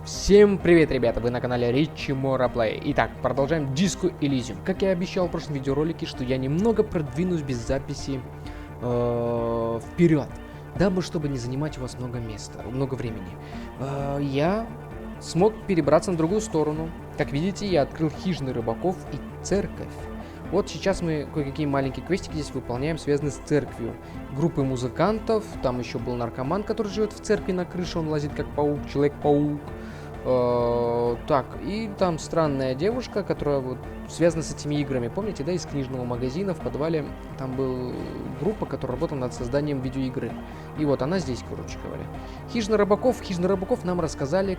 Всем привет, ребята, вы на канале Ричи Morra Play. Итак, продолжаем диску Elysium. Как я обещал в прошлом видеоролике, что я немного продвинусь без записи вперед, дабы чтобы не занимать у вас много места, много времени. Я смог перебраться на другую сторону. Как видите, я открыл хижины рыбаков и церковь. Вот сейчас мы кое-какие маленькие квестики здесь выполняем, связанные с церковью. Группы музыкантов, там еще был наркоман, который живет в церкви на крыше, он лазит как паук, Человек-паук. Так, и там странная девушка, которая вот связана с этими играми. Помните, да, из книжного магазина в подвале там была группа, которая работала над созданием видеоигры. И вот она здесь, короче говоря. Хижина рыбаков нам рассказали,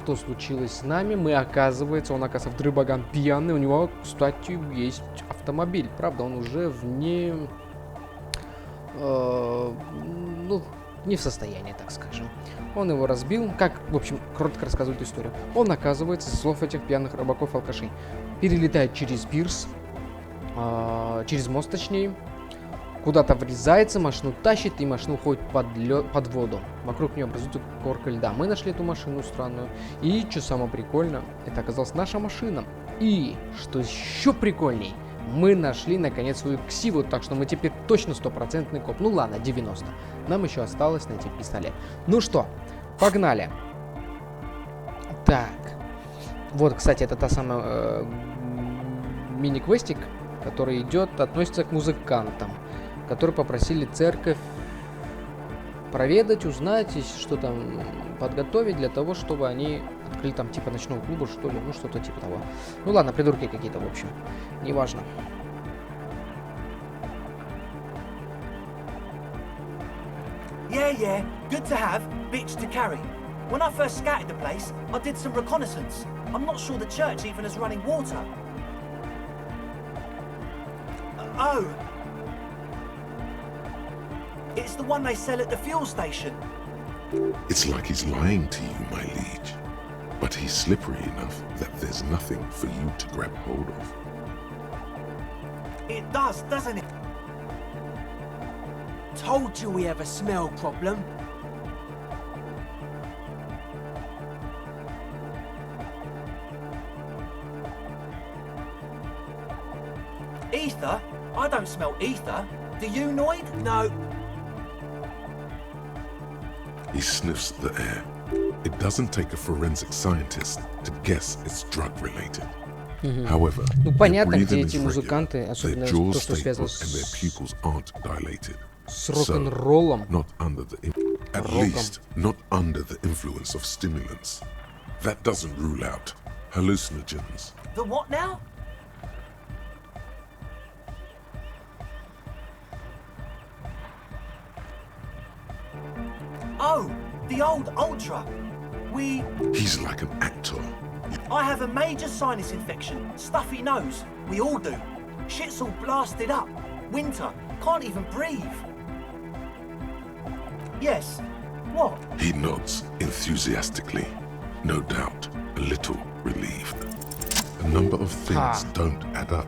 что случилось с нами. Он оказывается, вдрыбаган пьяный. У него, кстати, есть автомобиль. Правда, он уже не в состоянии, так скажем. Он его разбил. В общем, коротко рассказываю эту историю. Он, оказывается, со слов этих пьяных рыбаков-алкашей, перелетает через пирс, через мост, точнее, куда-то врезается, машину тащит, и машина уходит под воду. Вокруг нее образуется корка льда. Мы нашли эту машину странную. И, что самое прикольное, это оказалась наша машина. И, что еще прикольней, мы нашли, наконец, свою ксиву, так что мы теперь точно стопроцентный коп. Ну ладно, 90. Нам еще осталось найти пистолет. Ну что, погнали. Так. Вот, кстати, это та самая мини-квестик, который относится к музыкантам, которые попросили церковь проведать, узнать, что там подготовить для того, чтобы они открыли там типа ночного клуба, что ли, ну что-то типа того. Ну ладно, придурки какие-то, в общем, неважно. Yeah, good to have, bitch to carry. When I first scouted the place, I did some reconnaissance. I'm not sure the church even has running water. Oh. It's the one they sell at the fuel station. It's like he's lying to you, my liege. But he's slippery enough that there's nothing for you to grab hold of. It does, doesn't it? Told you we have a smell problem. Ether? I don't smell ether. Do you, Noid? No. He sniffs the air. It doesn't take a forensic scientist to guess it's drug-related. However, ну понятно, their где breathing эти is музыканты, regular, особенно their то, jaws что stay связано put, and their pupils aren't dilated. с рок-н-роллом. Not under the at least not under the influence of stimulants. That doesn't rule out hallucinogens. The what now? Oh, the old Ultra. He's like an actor. I have a major sinus infection, stuffy nose. We all do. Shit's all blasted up. Winter, can't even breathe. Yes. What? He nods enthusiastically, no doubt a little relieved. A number of things don't add up.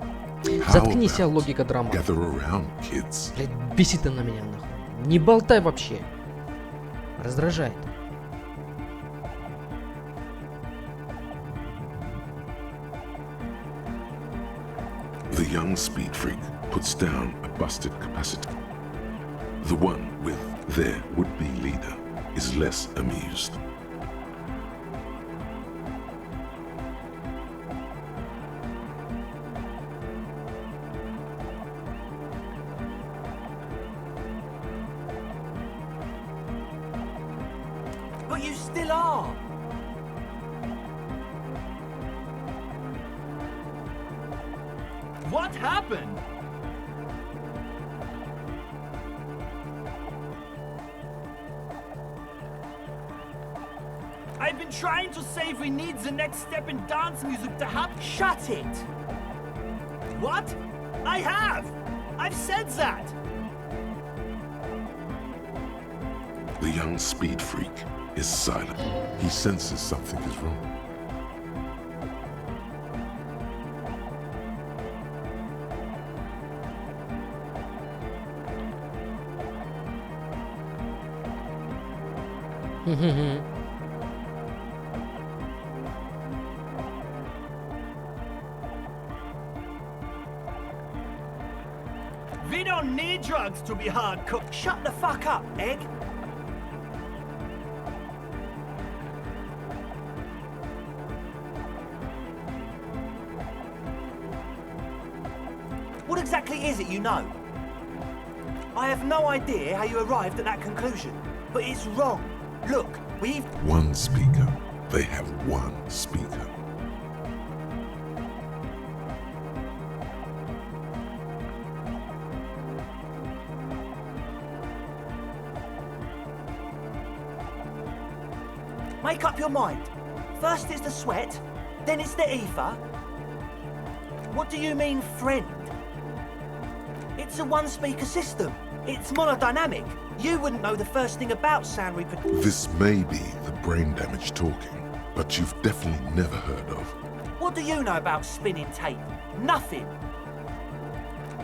Заткнись, логика драма. Gather around, kids. Блядь, бесит она меня нахуй. Не болтай вообще. Раздражает. The young speed freak puts down a busted capacitor. The one with their would-be leader is less amused. But you still are. What happened? I've been trying to say we need the next step in dance music to happen. Shut it! What? I have! I've said that! The young speed freak is silent. He senses something is wrong. We don't need drugs to be hard cooked. Shut the fuck up, Egg. What exactly is it you know? I have no idea how you arrived at that conclusion, but it's wrong. Look, we've... One speaker. They have one speaker. Make up your mind. First it's the sweat, then it's the ether. What do you mean, friend? It's a one-speaker system. It's monodynamic. You wouldn't know the first thing about sound reproduction. This may be the brain damage talking, but you've definitely never heard of. What do you know about spinning tape? Nothing.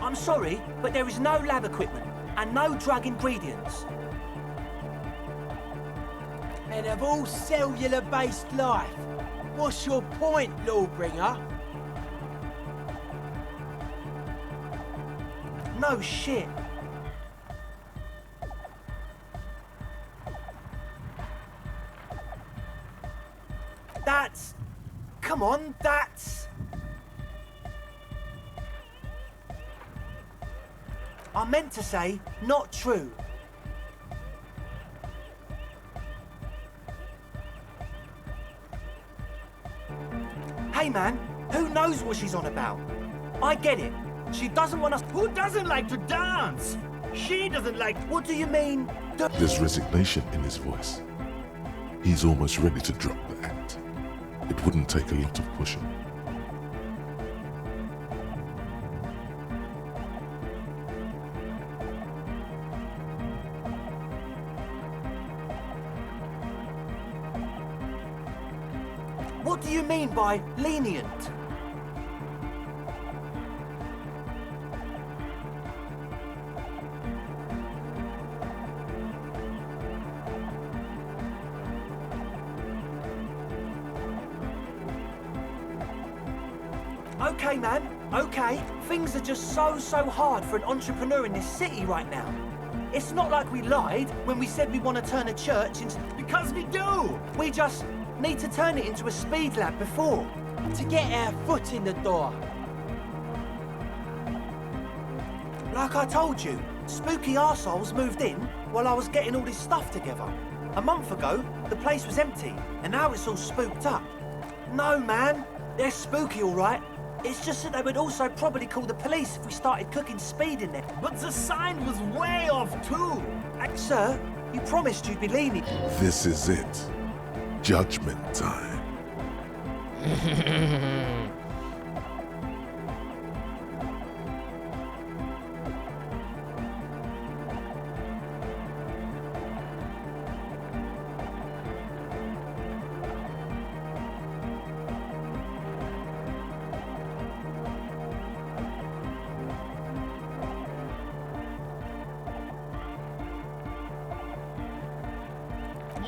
I'm sorry, but there is no lab equipment and no drug ingredients. And of all cellular-based life, what's your point, Lawbringer? No shit. That's... Come on, that's... I meant to say, not true. Hey man, who knows what she's on about? I get it. She doesn't want us... Who doesn't like to dance? She doesn't like... What do you mean? There's resignation in his voice. He's almost ready to drop the act. It wouldn't take a lot of pushing. What do you mean by lenient? Okay, man, okay. Things are just so hard for an entrepreneur in this city right now. It's not like we lied when we said we want to turn a church into... Because we do! We just need to turn it into a speed lab before. To get our foot in the door. Like I told you, spooky arseholes moved in while I was getting all this stuff together. A month ago, the place was empty, and now it's all spooked up. No, man, they're spooky all right. It's just that they would also probably call the police if we started cooking speed in there. But the sign was way off too. Sir, you promised you'd be lenient. This is it. Judgment time.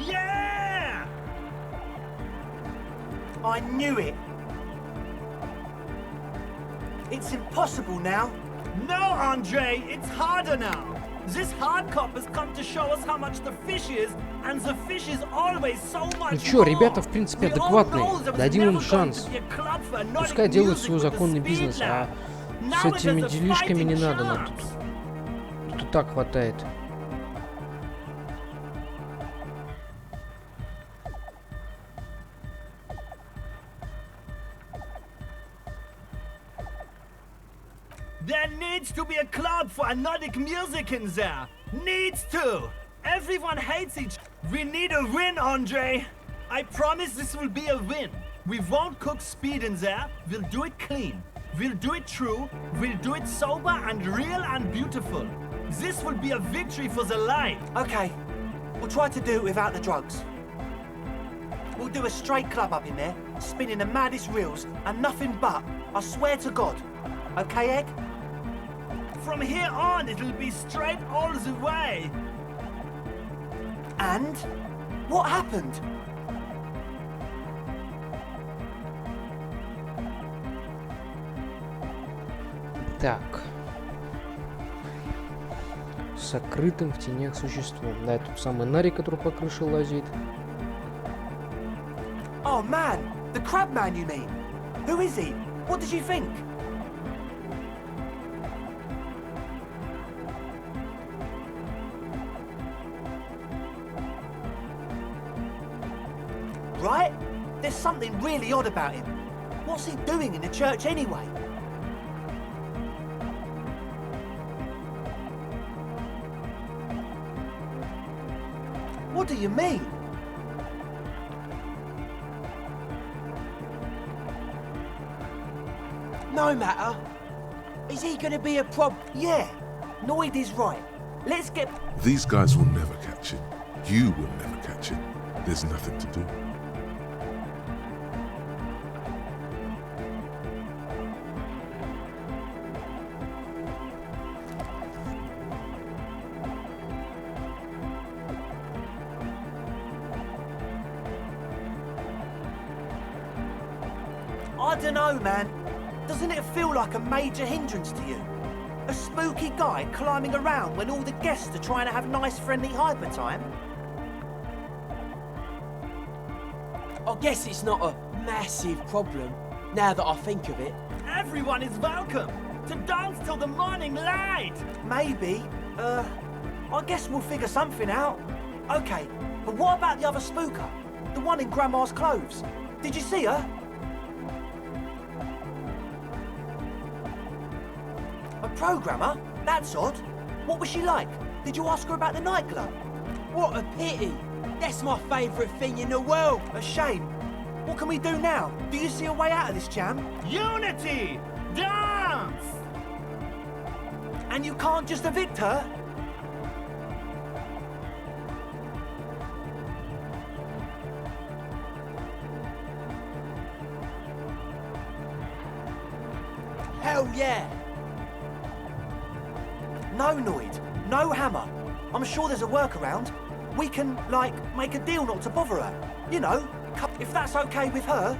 Yeah! I knew it. It's impossible now. No, Andre, it's harder now. This hard cop has come to show us how much the fish is, and the fish is always so much Ну чё, more. ребята, в принципе, We all know адекватные. there was Дадим им never going шанс. to be a club for another Пускай делают music свой with the законный speed бизнес, а lab. с Now it этими has a делишками не fighting надо. chance. Тут и так хватает. There needs to be a club for Nordic music in there. Needs to. Everyone hates each. We need a win, Andre. I promise this will be a win. We won't cook speed in there. We'll do it clean. We'll do it true. We'll do it sober and real and beautiful. This will be a victory for the line. Okay. We'll try to do it without the drugs. We'll do a straight club up in there, spinning the maddest reels and nothing but. I swear to God. Okay, Egg? From here on, it'll be straight all the way. And? What happened? Так. сокрытым в тенях существом. Да, это тот самый Нарик, который по крыше лазит. Oh man, the crab man you mean? Who is he? What did you think? Right? There's something really odd about him. What's he doing in the church anyway? What do you mean? No matter. Is he gonna be a Yeah, Noid is right. Let's get... These guys will never catch it. You will never catch it. There's nothing to do. I don't know, man. Doesn't it feel like a major hindrance to you? A spooky guy climbing around when all the guests are trying to have nice, friendly hyper time? I guess it's not a massive problem, now that I think of it. Everyone is welcome to dance till the morning light. Maybe. I guess we'll figure something out. Okay, but what about the other spooker? The one in Grandma's clothes? Did you see her? A programmer? That's odd. What was she like? Did you ask her about the nightclub? What a pity. That's my favourite thing in the world. A shame. What can we do now? Do you see a way out of this jam? Unity! Dance! And you can't just evict her? Hell yeah! No Noid, no hammer. I'm sure there's a workaround. We can, like, make a deal not to bother her. You know, if that's okay with her.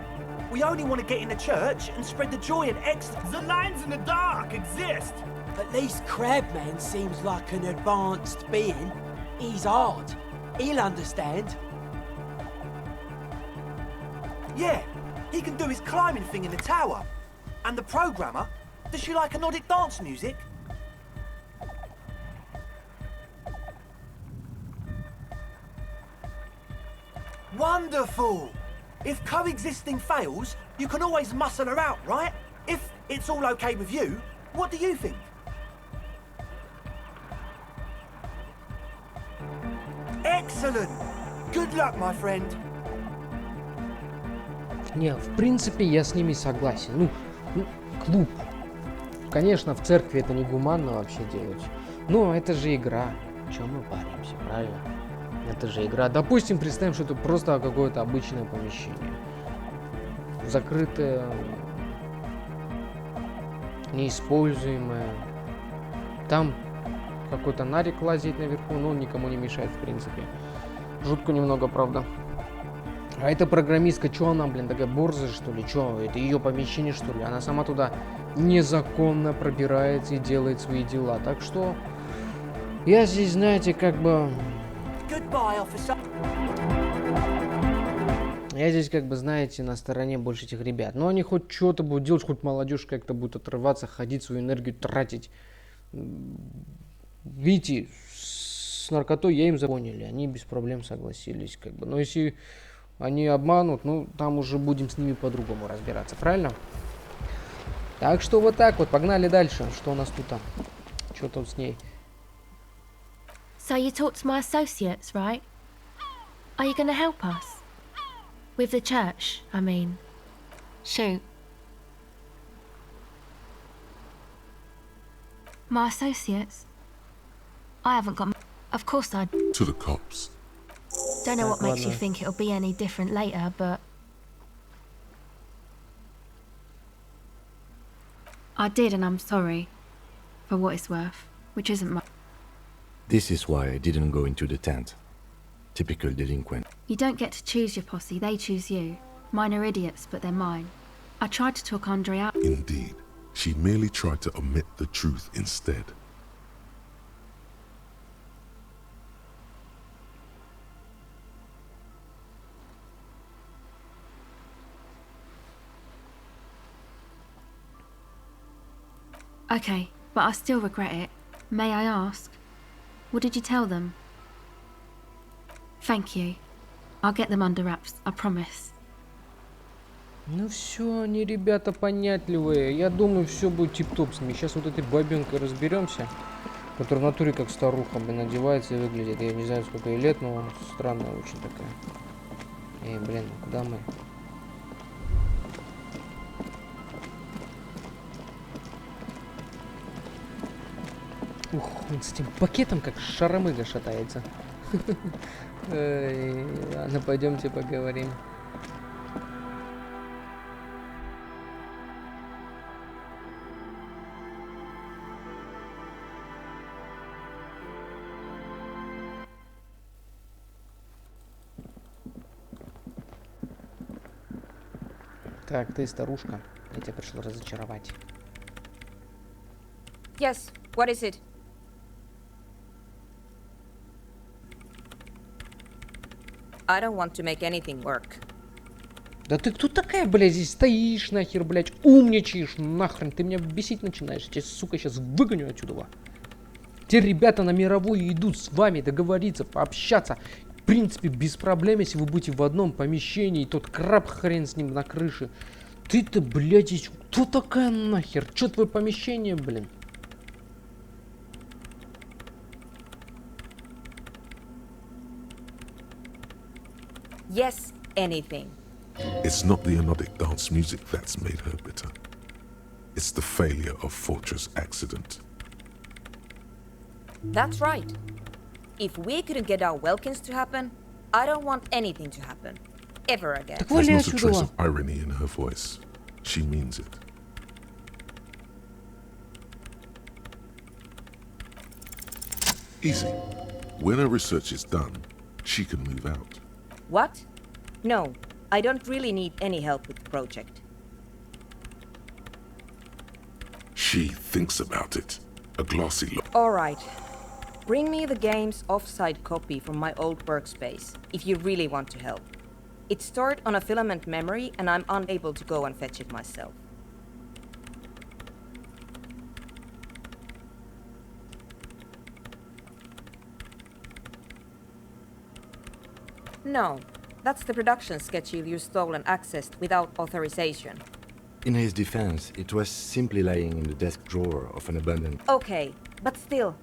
We only want to get in the church and spread the joy and ecstasy. The lines in the dark exist. At least Crabman seems like an advanced being. He's hard. He'll understand. Yeah, he can do his climbing thing in the tower. And the programmer, does she like Nordic dance music? Wonderful! If coexisting fails, you can always muscle her out, right? If it's all okay with you, what do you think? Excellent! Good luck, my friend. Не, в принципе, я с ними согласен. Ну, клуб. Конечно, в церкви это не гуманно вообще делать. Но это же игра. Чем мы паримся, правильно? Это же игра. Допустим, представим, что это просто какое-то обычное помещение. Закрытое, неиспользуемое. Там какой-то Нарик лазит наверху, но он никому не мешает, в принципе. Жутко немного, правда. А эта программистка, что она, блин, такая борзая, что ли? Что, это ее помещение, что ли? Она сама туда незаконно пробирается и делает свои дела. Так что я здесь, знаете, как бы... Я здесь, как бы, знаете, на стороне больше этих ребят. Но они хоть что-то будут делать, хоть молодежь как-то будет отрываться, ходить, свою энергию тратить. Видите, с наркотой я им запоняли. Они без проблем согласились, как бы. Но если они обманут, ну, там уже будем с ними по-другому разбираться, правильно? Так что вот так вот, погнали дальше. Что у нас тут там? Что тут с ней? So you talked to my associates, right? Are you going to help us? With the church, I mean. Shoot. My associates? I haven't got... Of course I... To the cops. Don't know what makes you think it'll be any different later, but... I did, and I'm sorry. For what it's worth. Which isn't much. This is why I didn't go into the tent. Typical delinquent. You don't get to choose your posse, they choose you. Mine are idiots, but they're mine. I tried to talk Andre out. Indeed, she merely tried to omit the truth instead. Okay, but I still regret it. May I ask? What did you tell them? Thank you. I'll get them under wraps, I promise. Ну все, они ребята понятливые. Я думаю, все будет тип-топ с ними. Сейчас вот этой бабенкой разберемся, которая в натуре как старуха, блин, одевается и выглядит. Я не знаю, сколько ей лет, но странная очень такая. Эй, блин, куда мы? Ух, он с этим пакетом как шаромыга шатается. Ладно, пойдемте поговорим. Так, ты старушка. Я тебя пришел разочаровать. Yes, what is it? I don't want to make anything work. Да ты кто такая, блядь, здесь стоишь нахер, блядь, умничаешь нахрен, ты меня бесить начинаешь. Я тебя, сука, сейчас выгоню отсюда. Те ребята на мировую идут с вами договориться, пообщаться. В принципе, без проблем, если вы будете в одном помещении, тот краб хрен с ним на крыше. Ты-то, блядь, здесь кто такая нахер? Чё твое помещение, блин? Yes, anything. It's not the anodic dance music that's made her bitter. It's the failure of Fortress accident. That's right. If we couldn't get our Welkins to happen, I don't want anything to happen. Ever again. Так There's вали not a trace отсюда. of irony in her voice. She means it. Easy. When her research is done, she can move out. What? No, I don't really need any help with the project. She thinks about it. A glossy look. All right. Bring me the game's offsite copy from my old workspace, if you really want to help. It's stored on a filament memory, and I'm unable to go and fetch it myself. No, that's the production schedule you stole and accessed without authorization. In his defense, it was simply lying in the desk drawer of an abandoned... Okay, but still.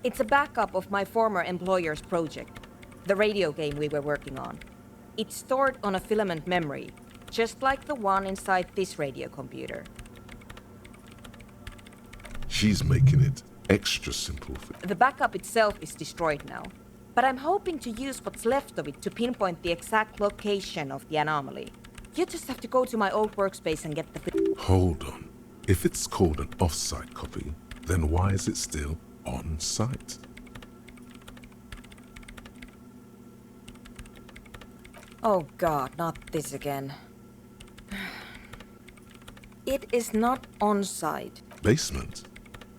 It's a backup of my former employer's project, the radio game we were working on. It's stored on a filament memory, just like the one inside this radio computer. She's making it extra simple for... The backup itself is destroyed now, but I'm hoping to use what's left of it to pinpoint the exact location of the anomaly. You just have to go to my old workspace and get the... Hold on. If it's called an off-site copy, then why is it still on site? Oh god, not this again. It is not on site. Basement?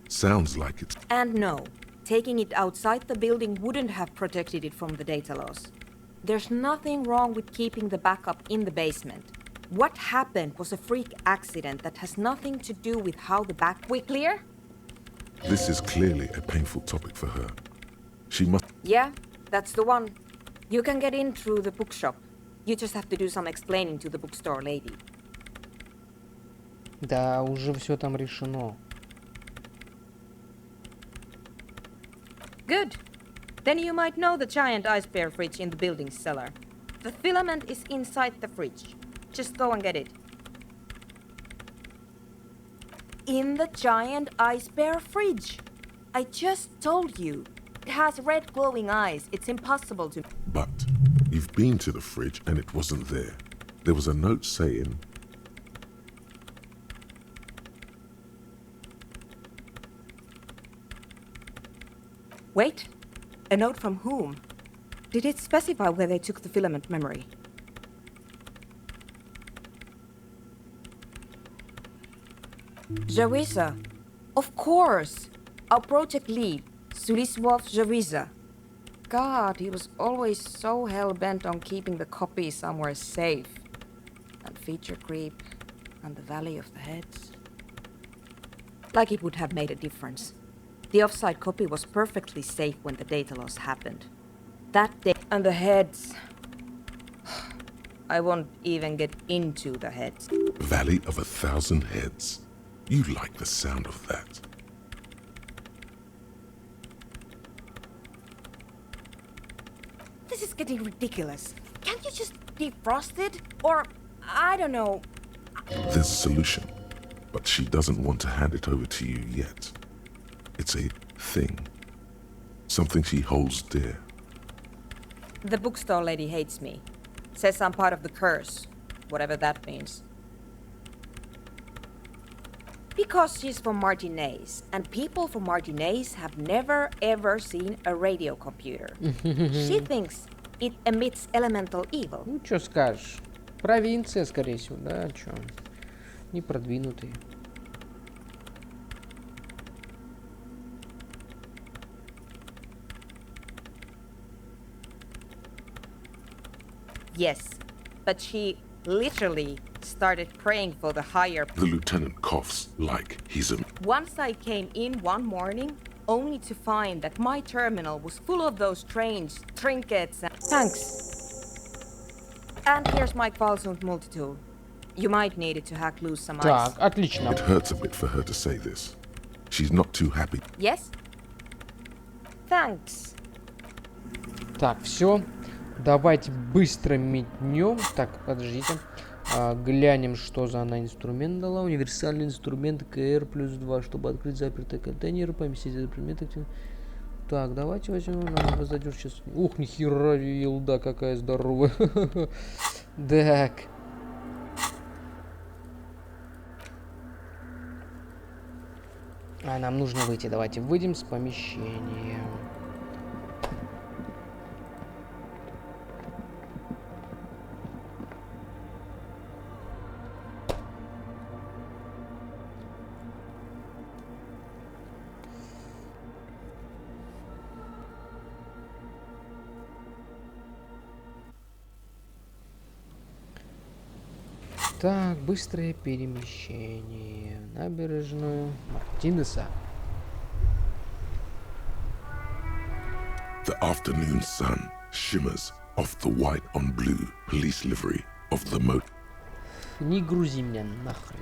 Sounds like it's... And no, taking it outside the building wouldn't have protected it from the data loss. There's nothing wrong with keeping the backup in the basement. What happened was a freak accident that has nothing to do with how the back... We clear? This is clearly a painful topic for her. She must... Yeah, that's the one. You can get in through the bookshop. You just have to do some explaining to the bookstore lady. Да, уже все там решено. Good. Then you might know the giant ice bear fridge in the building's cellar. The filament is inside the fridge. Just go and get it. In the giant ice bear fridge. I just told you. It has red glowing eyes. It's impossible to... But you've been to the fridge and it wasn't there. There was a note saying... Wait. A note from whom? Did it specify where they took the filament memory? Jawiza. Of course. Our project lead, Suliswov Jawiza. God, he was always so hell-bent on keeping the copy somewhere safe. And feature creep, and the Valley of the Heads. Like it would have made a difference. The offside copy was perfectly safe when the data loss happened. That day, and the heads. I won't even get into the heads. Valley of 1,000 Heads. You like the sound of that. This is getting ridiculous. Can't you just defrost it? Or, I don't know. There's a solution, but she doesn't want to hand it over to you yet. It's a thing. Something she holds dear. The bookstore lady hates me. Says I'm part of the curse. Whatever that means. Because she's from Martinez, and people from Martinez have never ever seen a radio computer. She thinks it emits elemental evil. Ну, что скажешь? Провинция, скорее всего, да, чё? Не продвинутые. Yes, but she literally started praying for the higher. The lieutenant coughs like he's a... Once I came in one morning, only to find that my terminal was full of those strange trinkets and... Thanks. And here's my Kvalsund multitool. You might need it to hack loose some ice. Так, отлично. It hurts a bit for her to say this. She's not too happy. Yes? Thanks. Так, все. Давайте быстро метнем. Так, подождите. Глянем, что за она инструмент дала. Универсальный инструмент КР+2, чтобы открыть запертый контейнер, поместить этот предмет. Так, давайте возьмем. Надо задержать сейчас. Ух, нихера, елда какая здоровая. Так. Нам нужно выйти. Давайте выйдем с помещения. Так, быстрое перемещение. Набережную Мартинеса. The afternoon sun shimmers off the white on blue police livery of the moat. Не грузи меня нахрен.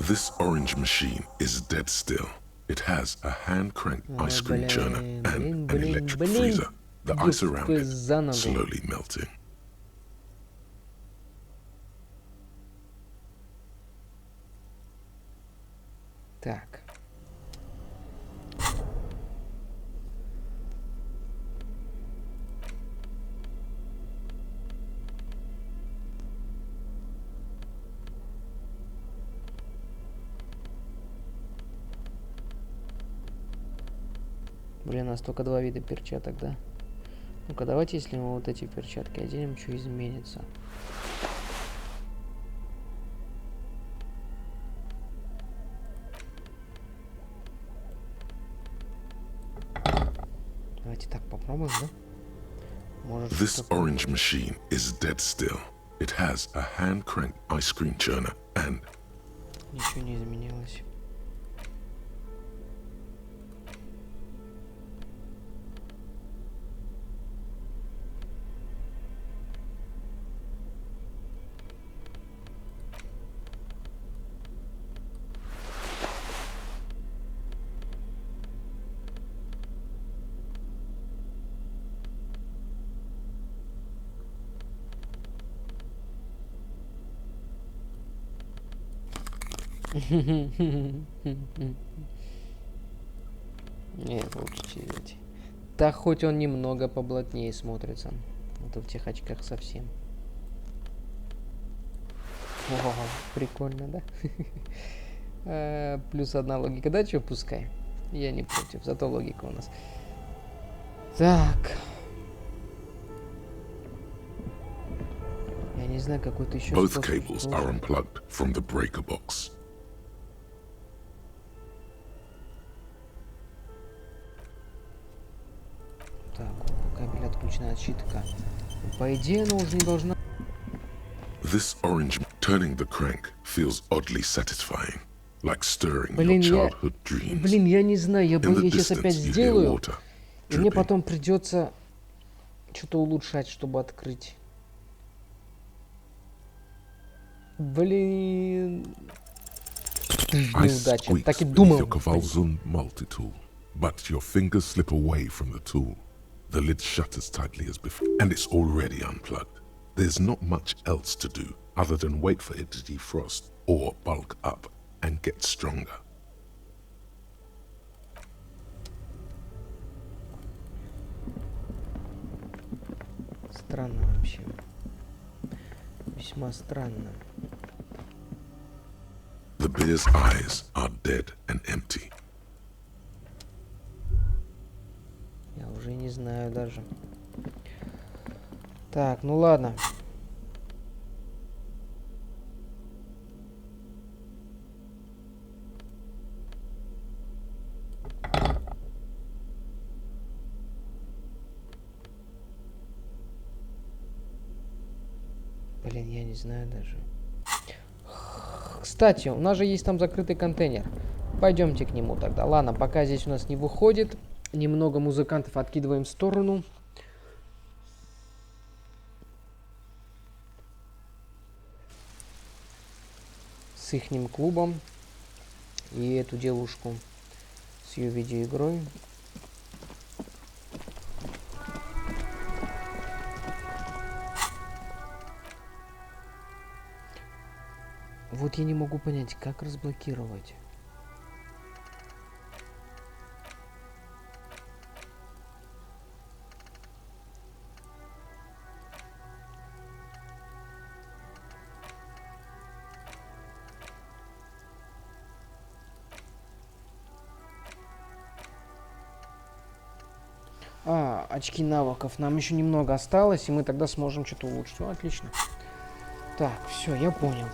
This orange machine is dead still. It has a hand-cranked ice cream churner and an electric freezer. The ice around it slowly melting. Так. Блин, у нас только два вида перчаток, да? Ну-ка, давайте, если мы вот эти перчатки оденем, что изменится. Давайте так попробуем, да? Может, This orange machine is dead still. It has a hand-cranked ice cream churner and... Ничего не изменилось. Нет, лучше через эти. Да хоть он немного поблатнее смотрится. А то в тех очках совсем. О, прикольно, да? Плюс одна логика, да, что пускай. Я не против, зато логика у нас. Так. Я не знаю, какой-то еще Both способ. cables are unplugged from the breaker box. Так, кабель отключена отсчитка. По идее, она уже не должна... This orange turning the crank feels oddly satisfying, like stirring your Блин, childhood dreams. Блин, я не знаю, я In the боюсь, сейчас опять distance, you hear сделаю, water и мне dripping. потом придется что-то улучшать, чтобы открыть. Блин. Ice Неудача. Так и squeaks beneath думал. your Kavalzun multi-tool, but your fingers slip away from the tool. The lid shutters tightly as before, and it's already unplugged. There's not much else to do other than wait for it to defrost or bulk up and get stronger. Странно вообще. Весьма странно. The bear's eyes are dead and empty. Я уже не знаю даже. Так, ну ладно. Блин, я не знаю даже. Кстати, у нас же есть там закрытый контейнер. Пойдемте к нему тогда. Ладно, пока здесь у нас не выходит. Немного музыкантов откидываем в сторону. С ихним клубом. И эту девушку с ее видеоигрой. Вот я не могу понять, как разблокировать. Очки навыков. Нам еще немного осталось, и мы тогда сможем что-то улучшить. Все, отлично. Так, все, я понял.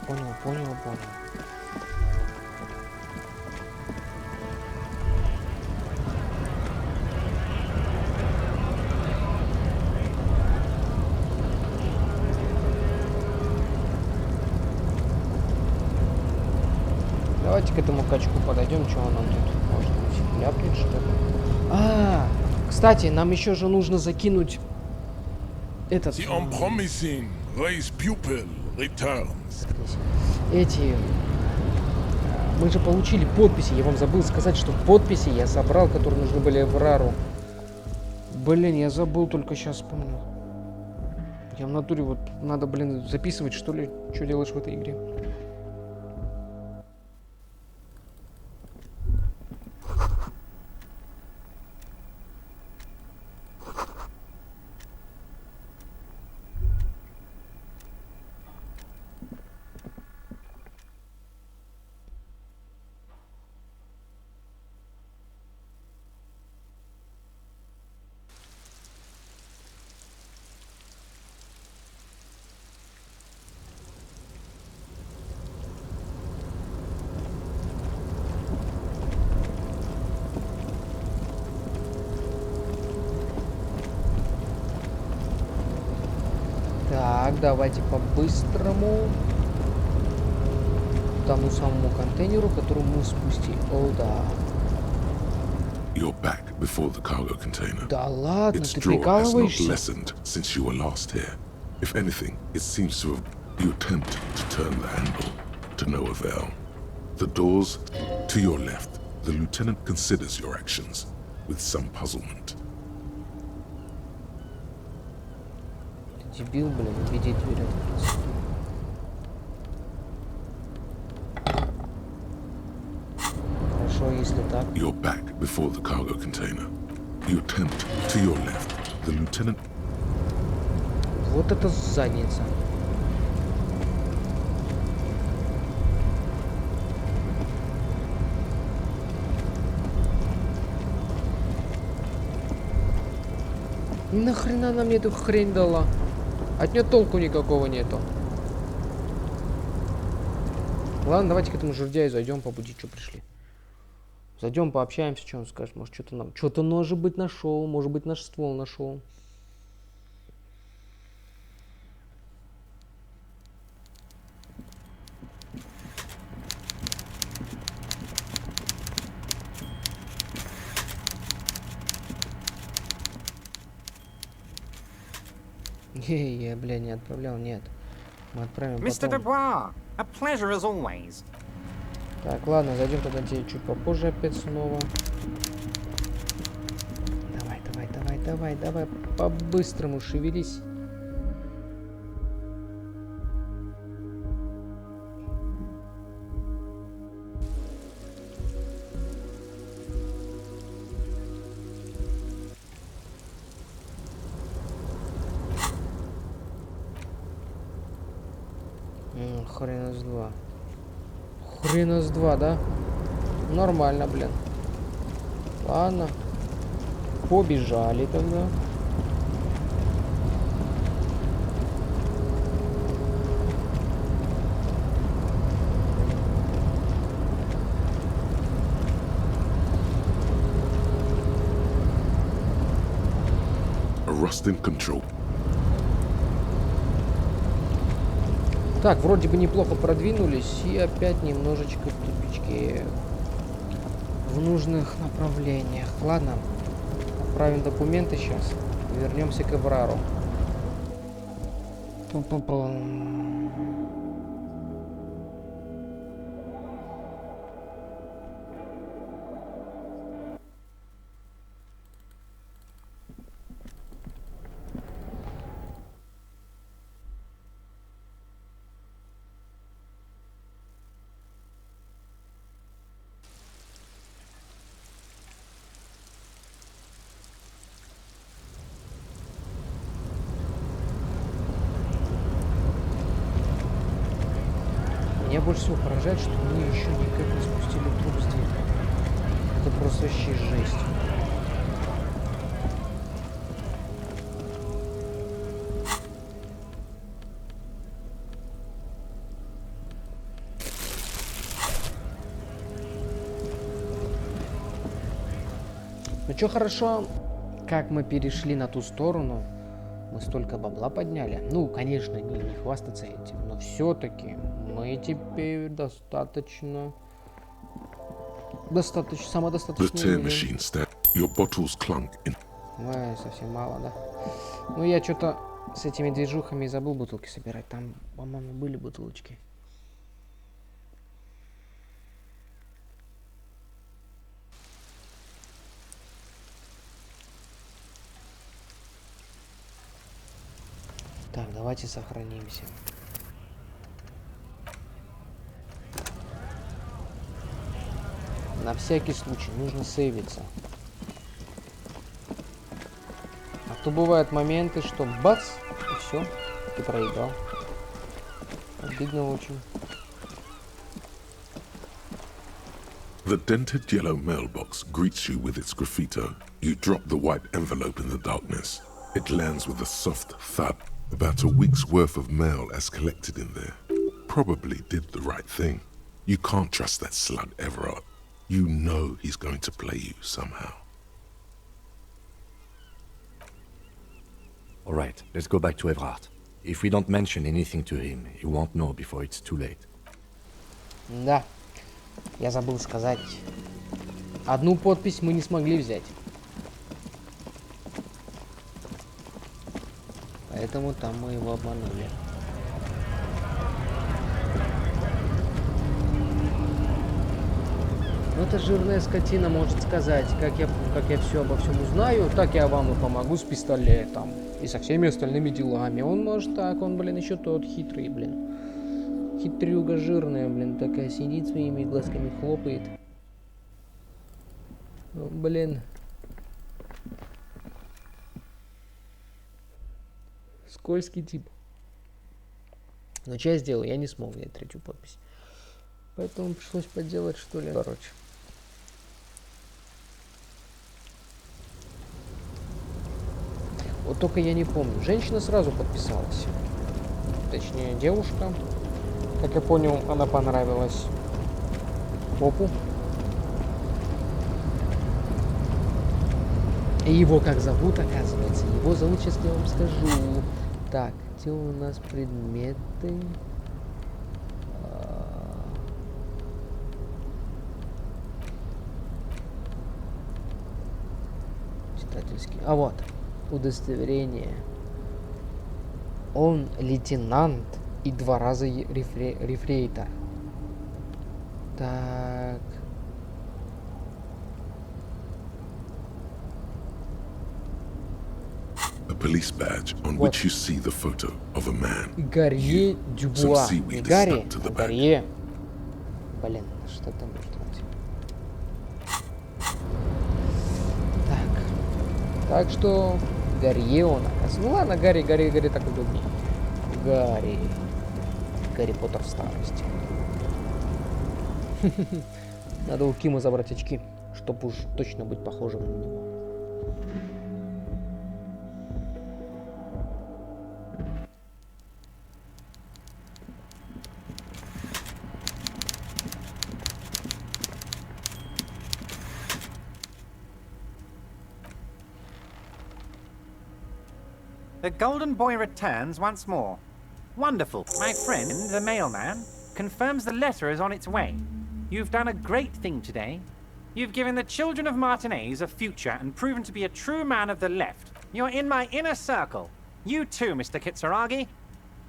Давайте к этому качку подойдем, что он нам тут может быть ляпнет что-то. Кстати, нам еще же нужно закинуть этот... Эти... Мы же получили подписи. Я вам забыл сказать, что подписи я собрал, которые нужны были Эврару. Блин, я забыл, только сейчас вспомнил. Я в натуре вот надо, блин, записывать, что ли? Что делаешь в этой игре? Так, давайте по-быстрому к тому самому контейнеру, который мы спустили. О, да. You're back before the cargo container. Да ладно, Its ты draw has not прикалываешься? lessened since you were last here. If anything, it seems to have... You attempt to turn the handle, to no avail. The doors to your left. The lieutenant considers your actions with some puzzlement. Ты дебил, блин, уведи дверь открыться. Хорошо, если так. You're back before the cargo container. You attempt to your left. The lieutenant... Вот это задница. Нахрена она мне эту хрень дала? От нее толку никакого нету. Ладно, давайте к этому жердяю зайдем, побуди, что пришли. Зайдем, пообщаемся, что он скажет. Может, что-то нам... Что-то, может быть, нашел. Может быть, наш ствол нашел. Я, бля, не отправлял, нет. Мы отправим Mr. потом. Dubois, a pleasure as always. Так, ладно, зайдем тогда тебе чуть попозже опять снова. Давай, по-быстрому шевелись. Хрена с два. Хрена с два, да? Нормально, блин. Ладно. Побежали тогда. A rust in control. Так, вроде бы неплохо продвинулись, и опять немножечко в тупичке. В нужных направлениях. Ладно, отправим документы сейчас. И вернемся к Эврару. Меня больше всего поражает, что мы еще никак не спустили труп с дерева. Это просто вообще жесть. Ну что хорошо, как мы перешли на ту сторону, мы столько бабла подняли. Ну, конечно, не хвастаться этим, но все-таки мы теперь самодостаточные. The tear machine stabbed. Your bottles clunk in. Ой, совсем мало, да? Ну, я что-то с этими движухами забыл бутылки собирать. Там, по-моему, были бутылочки. Так, давайте сохранимся. На всякий случай нужно сейвиться. А то бывают моменты, что бац, и все, ты проиграл. Обидно очень. The dented yellow mailbox greets you with its graffito. You drop the white envelope in the darkness. It lands with a soft thud. About a week's worth of mail as collected in there. Probably did the right thing. You can't trust that slut Everard. You know he's going to play you somehow. All right, let's go back to Everard. If we don't mention anything to him, he won't know before it's too late. Да, я забыл сказать. Одну подпись мы не смогли взять. Поэтому там мы его обманули. Но эта жирная скотина может сказать, как я все обо всем узнаю, так я вам и помогу с пистолетом. И со всеми остальными делами. Он может так, он, блин, еще тот хитрый, блин. Хитрюга жирная, блин, такая сидит своими глазками, хлопает. Ну, блин. Скользкий тип. Но что я сделал? Я не смог взять третью подпись. Поэтому пришлось поделать, что ли. Короче. Вот только я не помню. Женщина сразу подписалась. Точнее, девушка. Как я понял, она понравилась копу. И его как зовут, оказывается? Его зовут, сейчас я вам скажу. Так, где у нас предметы? Читательский. А вот, удостоверение. Он лейтенант и 2 раза рефрейтор. Так. A police badge on which you see the photo of a man. Гарье Дюбуа. Some Не seaweed is Гарри, stuck to а the back. Гарье. Блин, что там может быть? Так. Так что Гарье он оказывается. Ну ладно, Гарри так удобнее. Гарри Поттер в старости. Надо у Кима забрать очки, чтобы уж точно быть похожим на него. The golden boy returns once more. Wonderful. My friend, the mailman, confirms the letter is on its way. You've done a great thing today. You've given the children of Martinez a future and proven to be a true man of the left. You're in my inner circle. You too, Mr. Kitsuragi.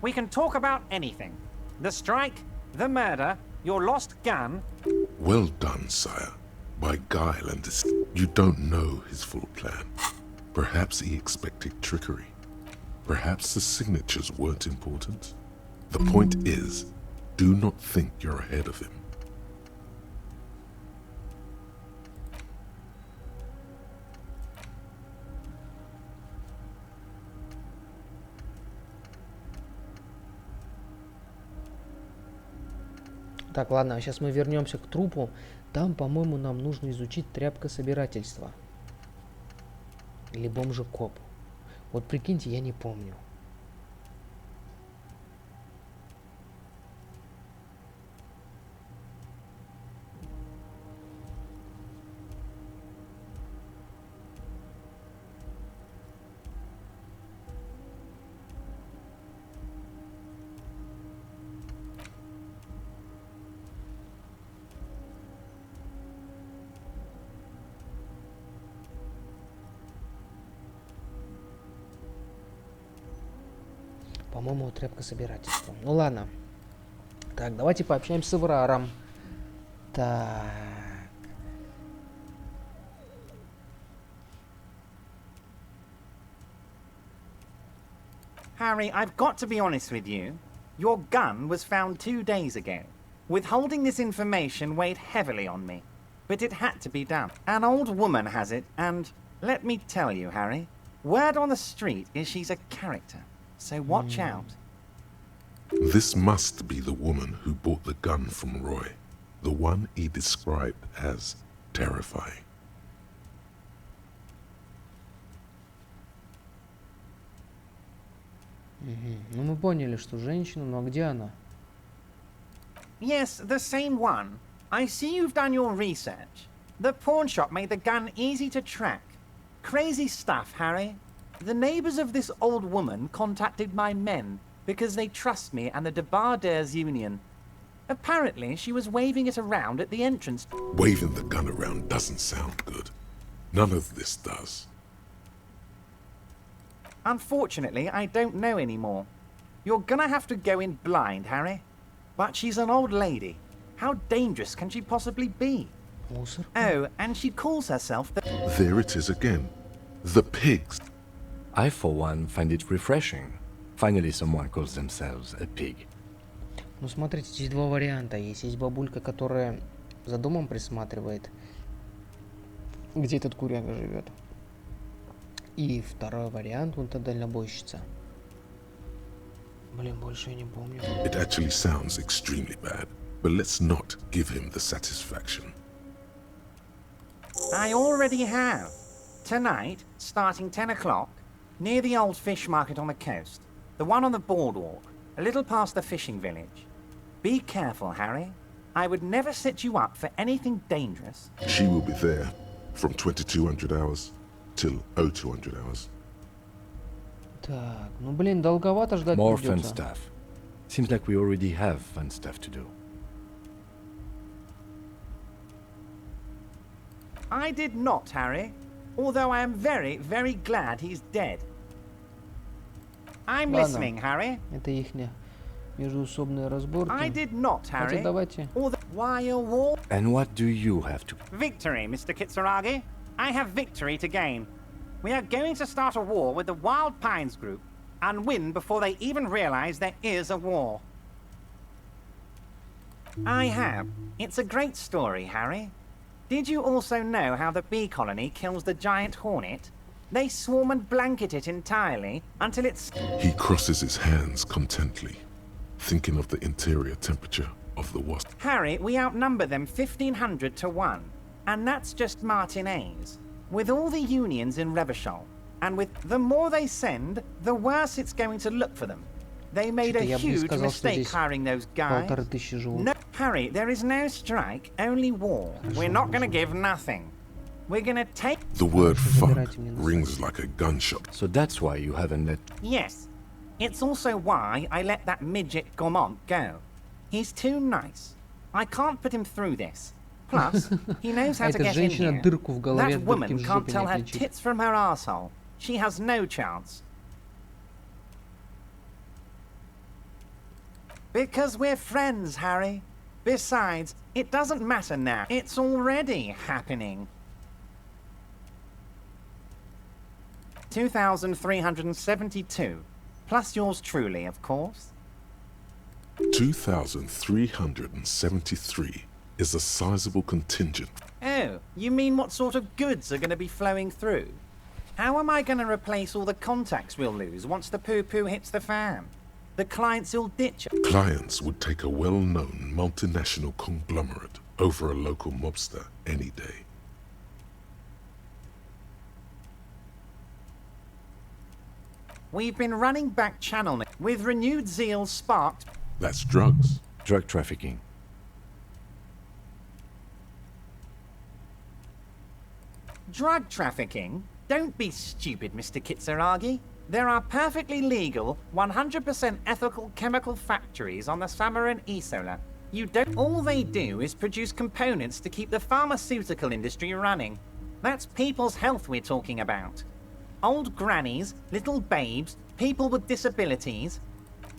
We can talk about anything. The strike, the murder, your lost gun. Well done, sire. By guile and deceit, you don't know his full plan. Perhaps he expected trickery. Perhaps the signatures weren't important. The point is, do not think you're ahead of him. Так, ладно, сейчас мы вернемся к трупу. Там, по-моему, нам нужно изучить тряпкособирательство. Или бомжекоп. Вот прикиньте, я не помню. По-моему, тряпкособирательство. Ну ладно. Так, давайте пообщаемся с Эвраром. Так. Harry, I've got to be honest with you. Your gun was found 2 days ago. Withholding this information weighed heavily on me. But it had to be done. An old woman has it, and let me tell you, Harry, word on the street is she's a character. So watch out. This must be the woman who bought the gun from Roy. The one he described as terrifying. Ну, мы поняли, что женщина, но где она? Yes, the same one. I see you've done your research. The pawn shop made the gun easy to track. Crazy stuff, Harry. The neighbors of this old woman contacted my men because they trust me and the Debardeurs Union. Apparently, she was waving it around at the entrance. Waving the gun around doesn't sound good. None of this does. Unfortunately, I don't know anymore. You're gonna have to go in blind, Harry. But she's an old lady. How dangerous can she possibly be? Oh, and she calls herself the... There it is again. The pigs. I, for one, find it refreshing. Finally, someone calls themselves a pig. Ну, смотрите, здесь 2 варианта. Есть бабулька, которая за домом присматривает, где этот куряга живет. И второй вариант, вот эта дальнобойщица. Блин, больше я не помню. It actually sounds extremely bad, but let's not give him the satisfaction. I already have. Tonight, starting 10 o'clock, Near the old fish market on the coast. The one on the boardwalk, a little past the fishing village. Be careful, Harry. I would never set you up for anything dangerous. She will be there from 2200 hours till 0200 hours. Так, ну блин, долговато ждать More fun придется. stuff. Seems like we already have fun stuff to do. I did not, Harry. Although I am very, very glad he's dead. I'm Ладно. listening, Harry. Это их междуусобные разборки. I did not, Harry. Хотя давайте. Why a war? And what do you have to... Victory, Mr. Kitsuragi. I have victory to gain. We are going to start a war with the Wild Pines group and win before they even realize there is a war. I have. It's a great story, Harry. Did you also know how the bee colony kills the giant hornet? They swarm and blanket it entirely until it's... He crosses his hands contently, thinking of the interior temperature of the wasp. Harry, we outnumber them 1,500 to 1. And that's just Martinez. With all the unions in Revachol, and with the more they send, the worse it's going to look for them. They made a Что-то я бы не huge сказал, что mistake здесь hiring those guys. 1500 живут. No, Harry, there is no strike, only war. We're not going to give nothing. We're going to take... The word fuck забирайте меня на rings like a gunshot. So that's why you haven't let... Yes. It's also why I let that midget Gaumont go. He's too nice. I can't put him through this. Plus, he knows how to Эта get in женщина here. дырку в голове That от дырки woman в can't жопе не tell her отличит. tits from her arsehole. She has no chance. Because we're friends, Harry. Besides, it doesn't matter now. It's already happening. 2,372. Plus yours truly, of course. 2,373 is a sizable contingent. Oh, you mean what sort of goods are going to be flowing through? How am I going to replace all the contacts we'll lose once the poo-poo hits the fan? The clients will ditch us. Clients would take a well-known multinational conglomerate over a local mobster any day. We've been running back channel with renewed zeal sparked. That's drugs. Drug trafficking. Drug trafficking? Don't be stupid, Mr. Kitsuragi. There are perfectly legal, 100% ethical chemical factories on the Samaran Isola. You don't. All they do is produce components to keep the pharmaceutical industry running. That's people's health we're talking about. Old grannies, little babes, people with disabilities.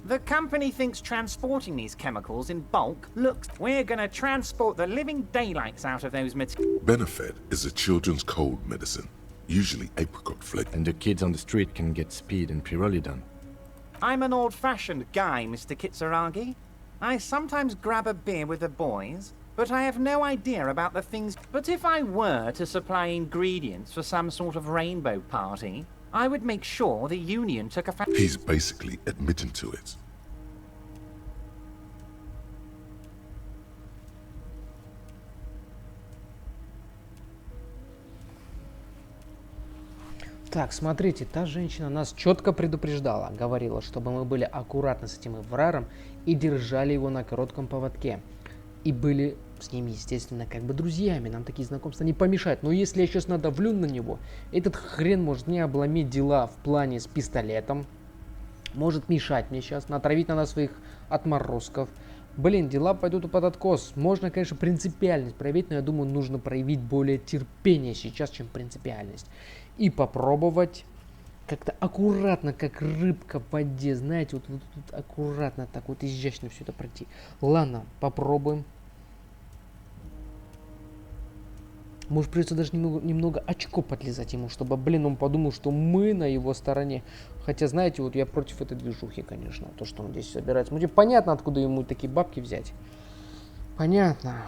The company thinks transporting these chemicals in bulk looks... We're gonna transport the living daylights out of those materials. Benefed is a children's cold medicine, usually apricot flavor. And the kids on the street can get speed and pyrrolidone. I'm an old-fashioned guy, Mr. Kitsuragi. I sometimes grab a beer with the boys, but I have no idea about the things... But if I were to supply ingredients for some sort of rainbow party, I would make sure the union took a He's basically admitting to it. Так, смотрите, та женщина нас четко предупреждала, говорила, чтобы мы были аккуратны с этим Эвраром и держали его на коротком поводке. И были с ними, естественно, как бы друзьями, нам такие знакомства не помешают. Но если я сейчас надавлю на него, этот хрен может мне обломить дела в плане с пистолетом, может мешать мне сейчас, натравить на нас своих отморозков. Блин, дела пойдут под откос. Можно, конечно, принципиальность проявить, но я думаю, нужно проявить более терпение сейчас, чем принципиальность. И попробовать как-то аккуратно, как рыбка в воде, знаете, вот аккуратно, так вот изящно все это пройти. Ладно, попробуем. Может, придется даже немного очко подлезать ему, чтобы, блин, он подумал, что мы на его стороне. Хотя, знаете, вот я против этой движухи, конечно, то, что он здесь собирается. Мне понятно, откуда ему такие бабки взять. Понятно.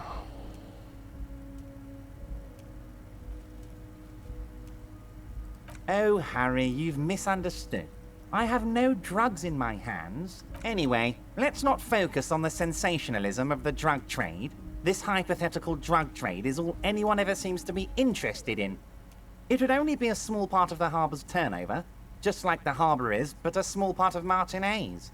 Oh, Harry, you've misunderstood. I have no drugs in my hands. Anyway, let's not focus on the sensationalism of the drug trade. This hypothetical drug trade is all anyone ever seems to be interested in. It would only be a small part of the harbour's turnover. just like the harbour is, but a small part of Martinez.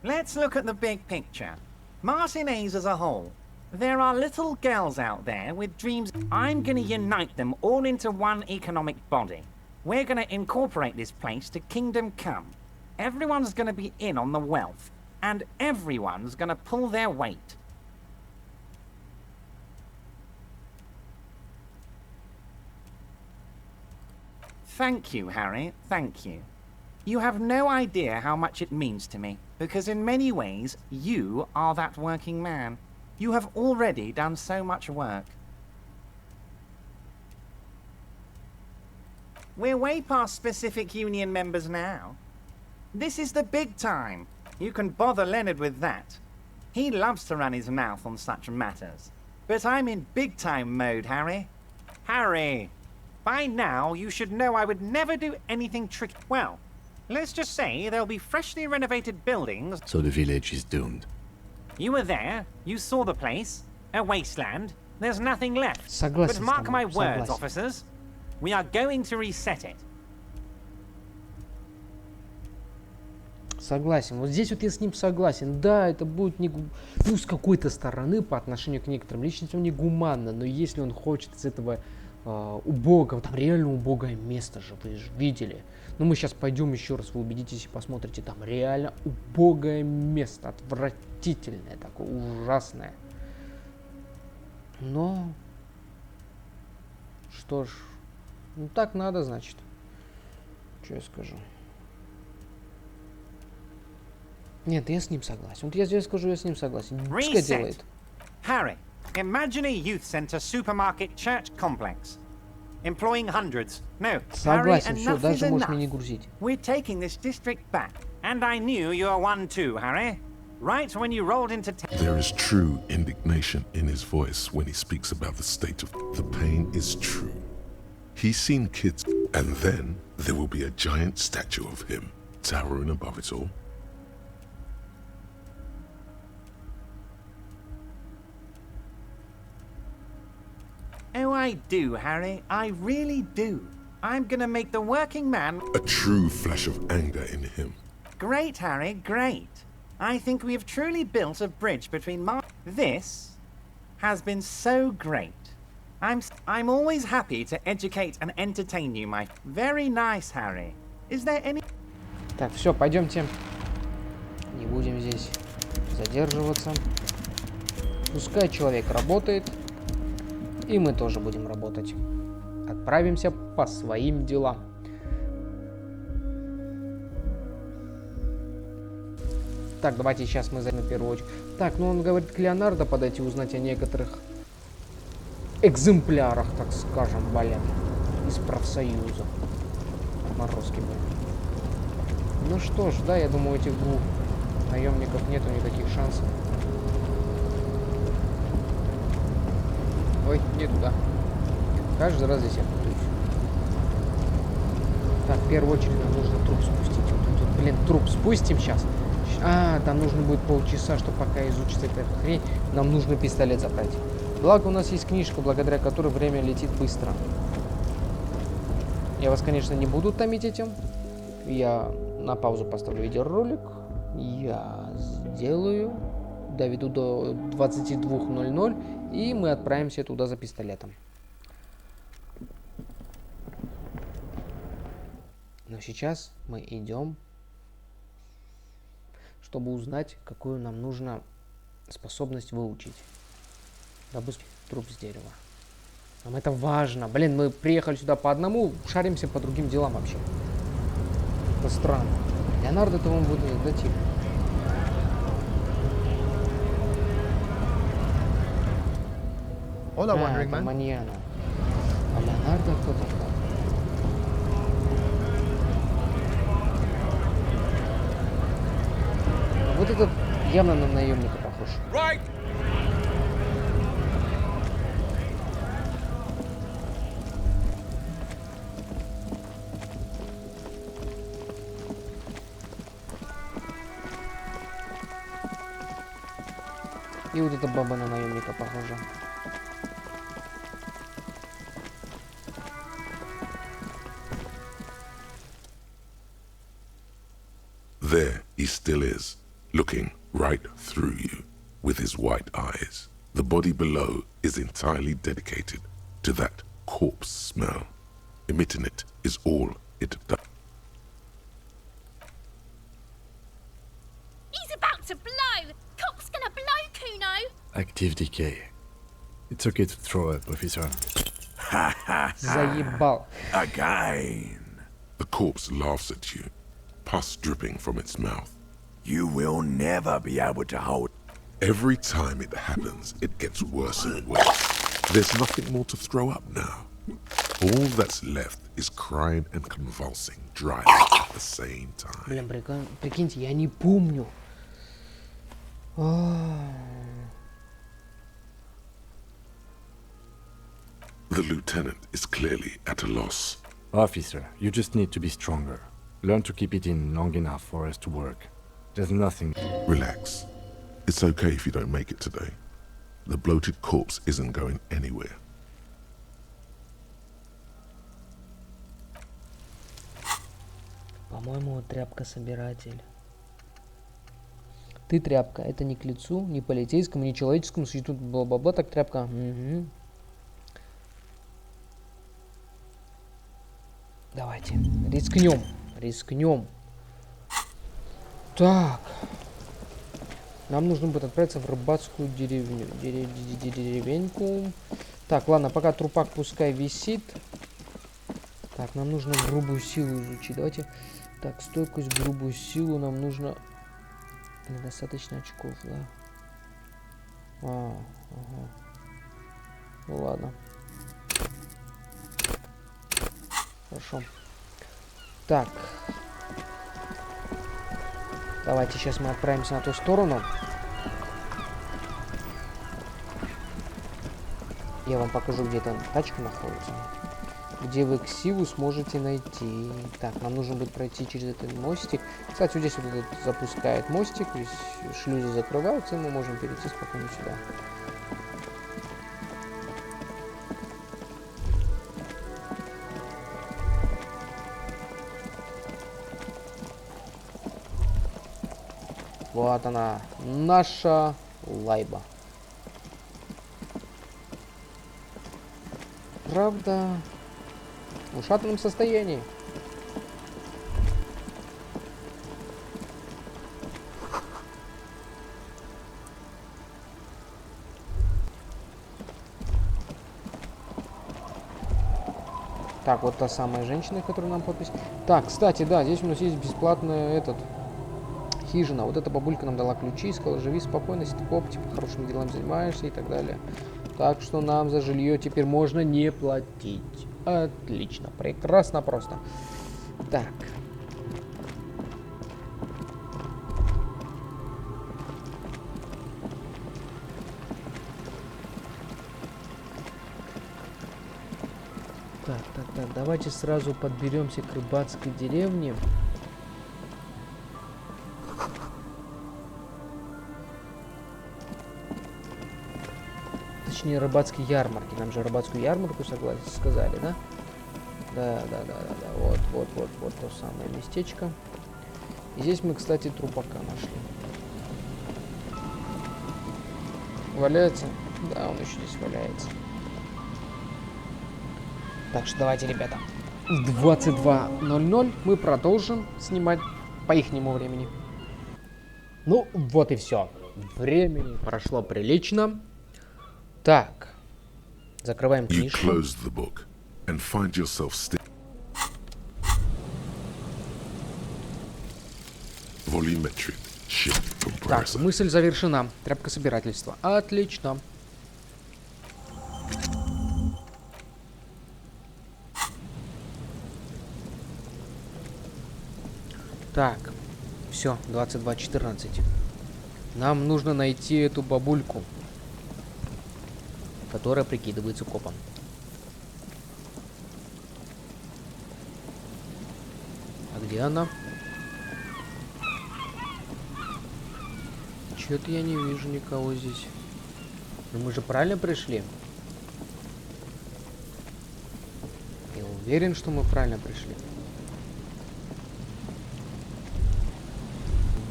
Let's look at the big picture. Martinez as a whole. There are little girls out there with dreams. I'm going to unite them all into one economic body. We're going to incorporate this place to Kingdom Come. Everyone's going to be in on the wealth, and everyone's going to pull their weight. Thank you, Harry, thank you. You have no idea how much it means to me, because in many ways, you are that working man. You have already done so much work. We're way past specific union members now. This is the big time. You can bother Leonard with that. He loves to run his mouth on such matters. But I'm in big time mode, Harry. Harry! By now, you should know I would never do anything tricky. Well, let's just say there'll be freshly renovated buildings. So the village is doomed. You were there. You saw the place. A wasteland. There's nothing left. Согласен But mark с тобой, my words, согласен. officers. We are going to reset it. Согласен. Вот здесь вот я с ним согласен. Да, это будет не, ну, с какой-то стороны по отношению к некоторым личностям негуманно, но если он хочет из этого убогого, там реально убогое место же, вы же видели. Ну, мы сейчас пойдем еще раз, вы убедитесь и посмотрите, там реально убогое место, отвратительное, такое ужасное. Но, что ж, ну так надо, значит. Что я скажу? Нет, я с ним согласен. Вот я скажу, я с ним согласен. Пускай Reset. делает. Harry, imagine a youth centre supermarket church complex. Employing hundreds. No, Harry, Согласен, все, enough is даже можешь enough. меня не грузить. We're taking this district back. And I knew you were one too, Harry. Right when you rolled into town. There is true indignation in his voice when he speaks about the state of the pain is true. He's seen kids, and then there will be a giant statue of him towering above it all. Oh, I do, Harry. I really do. I'm gonna make the working man... A true flash of anger in him. Great, Harry, great. I think we have truly built a bridge between This has been so great. I'm always happy to educate and entertain you, my... Very nice, Harry. Is there any... Так, все, пойдемте. Не будем здесь задерживаться. Пускай человек работает. И мы тоже будем работать. Отправимся по своим делам. Так, давайте сейчас мы займем первую очередь. Так, ну он говорит к Леонардо подойти, узнать о некоторых экземплярах, так скажем, блин, из профсоюза. Морозки были. Ну что ж, да, я думаю, у этих двух наемников нету никаких шансов. Ой, не туда. Каждый раз здесь я путаюсь. Так, в первую очередь нам нужно труп спустить. Вот тут, блин, труп спустим сейчас. А, там нужно будет полчаса, чтобы пока изучится эта хрень. Нам нужно пистолет забрать. Благо у нас есть книжка, благодаря которой время летит быстро. Я вас, конечно, не буду томить этим. Я на паузу поставлю видеоролик. Я сделаю, доведу до 22:00, и мы отправимся туда за пистолетом. Но сейчас мы идем, чтобы узнать, какую нам нужно способность выучить. Добыть труп с дерева. Нам это важно. Блин, мы приехали сюда по одному, шаримся по другим делам вообще. Это странно. Леонардо-то он выдает, да, типа. Hola, wandering это man. Маньяна. А Леонардо кто такой? Вот этот явно на наемника похож. Right. И вот эта баба на наемника похожа. There he still is, looking right through you with his white eyes. The body below is entirely dedicated to that corpse smell. Emitting it is all it does. He's about to blow! Cop's gonna blow, Kuno! Active decay. It's okay to throw up, officer. Заебал. Again. The corpse laughs at you, pus dripping from its mouth. You will never be able to hold. Every time it happens, it gets worse and worse. There's nothing more to throw up now. All that's left is crying and convulsing, drying at the same time. Блин, прикиньте, я не помню. The lieutenant is clearly at a loss. Officer, you just need to be stronger. Learn to keep it in long enough for us to work. There's nothing... Relax. It's okay if you don't make it today. The bloated corpse isn't going anywhere. По-моему, тряпка-собиратель. Ты тряпка. Это не к лицу, ни полицейскому, ни человеческому существу. Бла-бла-бла, так тряпка. Угу. Давайте. Рискнем. Рискнем. Так. Нам нужно будет отправиться в рыбацкую деревню. Деревеньку. Так, ладно, пока трупак пускай висит. Так, нам нужно грубую силу изучить. Давайте. Так, стойкость, грубую силу нам нужно... Недостаточно очков, да? Ага. Ну ладно. Хорошо. Так. Давайте сейчас мы отправимся на ту сторону. Я вам покажу, где там тачка находится. Где вы ксиву сможете найти. Так, нам нужно будет пройти через этот мостик. Кстати, вот здесь вот этот запускает мостик. Здесь шлюзы закрываются, и мы можем перейти спокойно сюда. Вот она, наша лайба. Правда, в ушатанном состоянии. Так, вот та самая женщина, которая нам подпись. Так, кстати, да, здесь у нас есть бесплатная хижина. Вот эта бабулька нам дала ключи, сказала, живи спокойно, коп, типа, хорошими делами занимаешься и так далее. Так что нам за жилье теперь можно не платить. Отлично, прекрасно просто. Так. Так, давайте сразу подберемся к рыбацкой деревне. Точнее, рыбацкой ярмарки. Нам же рыбацкую ярмарку сказали, да? Да. Вот то самое местечко. И здесь мы, кстати, трупака нашли. Валяется? Да, он еще здесь валяется. Так что давайте, ребята, в 22:00 мы продолжим снимать по ихнему времени. Ну, вот и все. Времени прошло прилично. Так, закрываем книжку. Так, мысль завершена. Тряпка собирательства. Отлично. Так, все, 22:14. Нам нужно найти эту бабульку, которая прикидывается копом. А где она? Чё-то я не вижу никого здесь. Но мы же правильно пришли? Я уверен, что мы правильно пришли.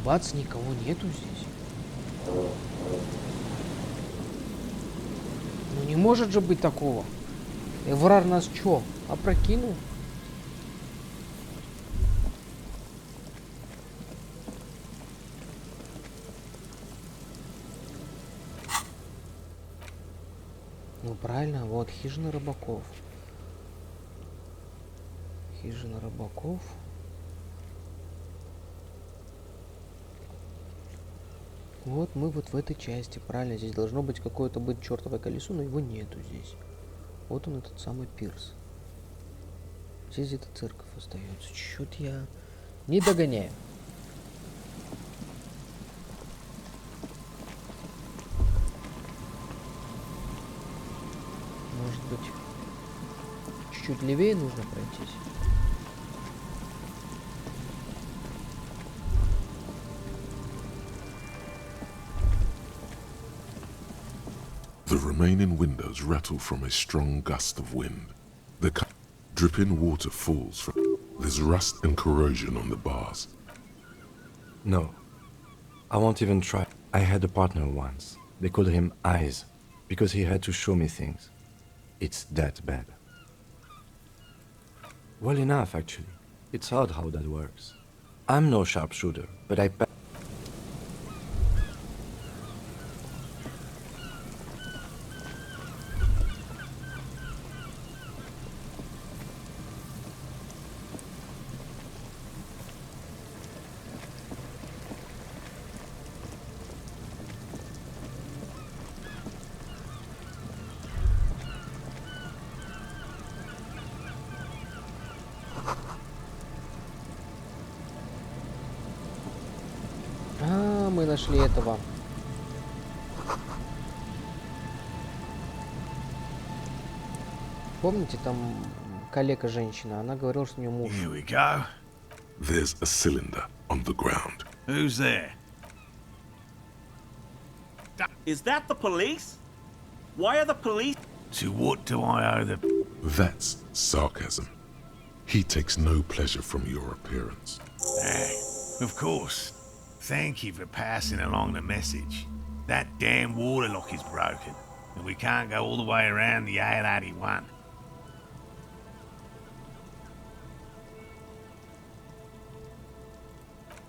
Бац, никого нету здесь. Ну не может же быть такого. Эврар нас чё, опрокинул? Ну правильно, вот хижина рыбаков. Хижина рыбаков. Вот мы вот в этой части, правильно, здесь должно быть какое-то быть чертовое колесо, но его нету здесь. Вот он, этот самый пирс. Здесь где-то церковь остается. Чё-то я не догоняю. Может быть, чуть-чуть левее нужно пройтись? The remaining windows rattle from a strong gust of wind. The dripping water falls from. There's rust and corrosion on the bars. No. I won't even try. I had a partner once. They called him Eyes, because he had to show me things. It's that bad. Well enough, actually. It's odd how that works. I'm no sharpshooter, but I... Мы нашли этого. Помните, там коллега женщина, она говорила, что у нее муж. Here we go. There's a cylinder on the ground. Who's there? Is that the police? Why are the police? To what do I owe the... That's sarcasm. He takes no pleasure from your appearance. Of course. Thank you for passing along the message. That damn water lock is broken, and we can't go all the way around the A81.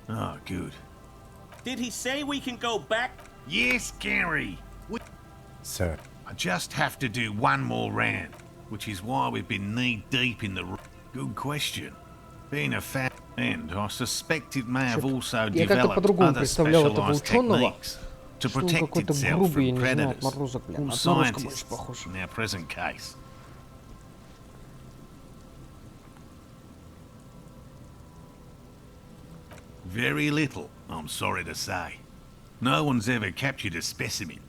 Oh, good. Did he say we can go back? Yes, Gary. Sir. I just have to do one more round, which is why we've been knee-deep in the... Good question. Being a fat end, I suspect it may have also Я как-то developed по-другому other представлял этого specialized ученого, techniques to что он protect какой-то itself грубый, я from не знаю, predators, отморозок, блин, or отморозка больше scientists похож. in our present case. Very little, I'm sorry to say. No one's ever captured a specimen,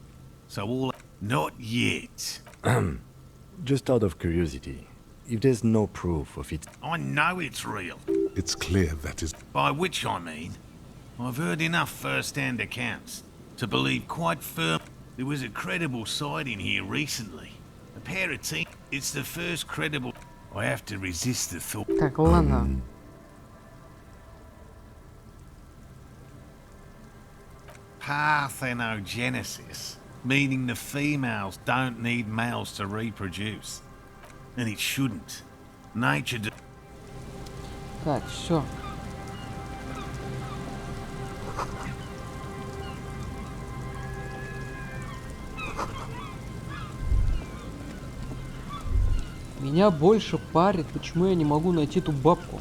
so all... Not yet. Just out of curiosity, if there's no proof of it... I know it's real. It's clear that is. By which I mean, I've heard enough first-hand accounts to believe quite firm there was a credible sighting here recently. A pair of teeth. It's the first credible... I have to resist the thought. Так, ладно. Parthenogenesis, meaning the females don't need males to reproduce. And it shouldn't. Nature... Так, все. Меня больше парит, почему я не могу найти ту бабку.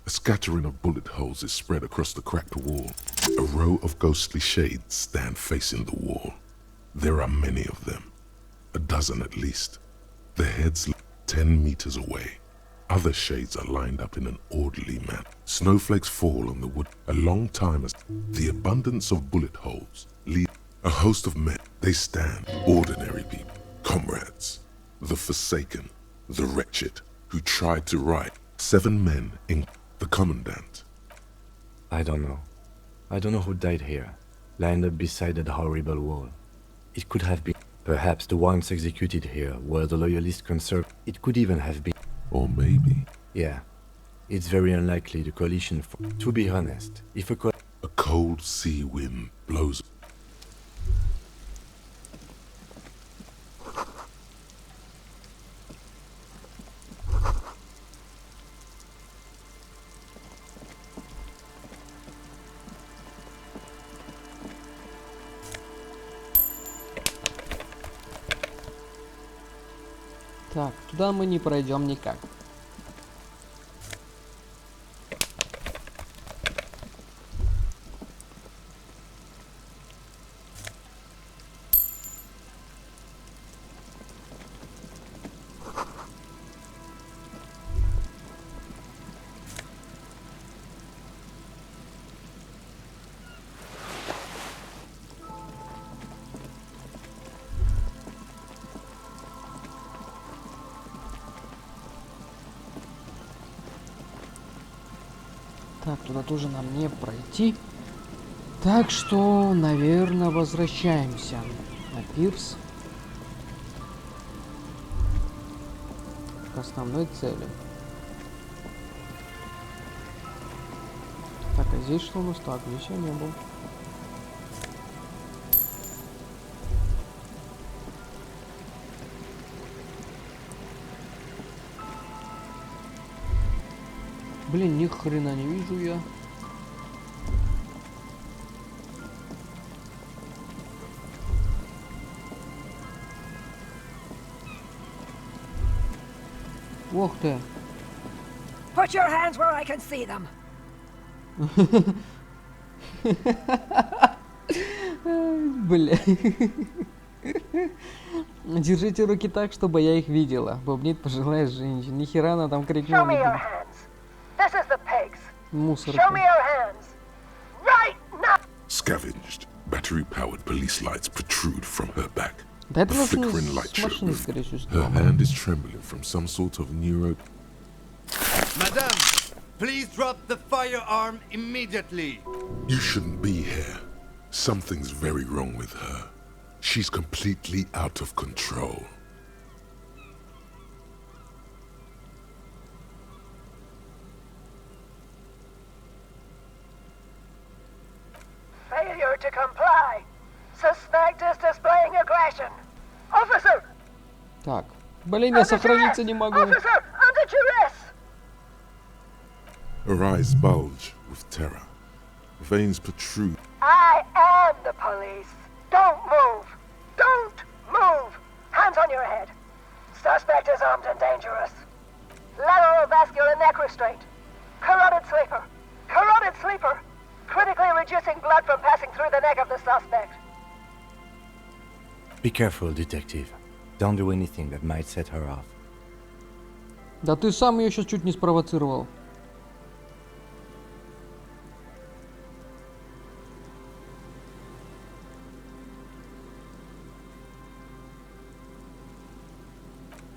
A scattering of bullet holes is spread across the cracked wall. A row of ghostly shades stand facing the wall. There are many of them, a dozen at least. Their heads lie 10 meters away. Other shades are lined up in an orderly manner. Snowflakes fall on the wood. A long time as the abundance of bullet holes lead a host of men. They stand, ordinary people, comrades, the forsaken, the wretched, who tried to write. 7 men in the commandant. I don't know. I don't know who died here, lined up beside that horrible wall. It could have been. Perhaps the ones executed here were the loyalist conservatives. It could even have been. Or maybe Yeah. It's very unlikely the coalition. To be honest, if a a cold sea wind blows. Так, туда мы не пройдем никак. Так, туда тоже нам не пройти. Так что, наверное, возвращаемся на пирс. К основной цели. Так, а здесь что у нас? Так, здесь я не был. Блин, ни хрена не вижу я. Ох ты. Put your hands where I can see them. Бля. Держите руки так, чтобы я их видела. Бубнит пожилая женщина. Ни хера она там крикнула. Show me your hands. This is the pigs. Мусор. Show me your hands. Right now. Scavenged, battery-powered police lights protrude from her back. Да это A нас flickering light с машины, shows скорее всего, her снова. hand is trembling from some sort of neuro. Madame, please drop the firearm immediately. You shouldn't be here. Something's very wrong with her. She's completely out of control. Failure to comply. Suspect is displaying aggression. Officer! Так. Блин, я сохраниться не могу. Officer, under duress! Her eyes bulge with terror. Veins protrude. I am the police. Don't move. Don't move. Hands on your head. Suspect is armed and dangerous. Lateral vascular neck restraint. Carotid sleeper. Carotid sleeper. Critically reducing blood from passing through the neck of the suspect. Be careful, detective. Don't do anything that might set her off. Да ты сам ее сейчас чуть не спровоцировал.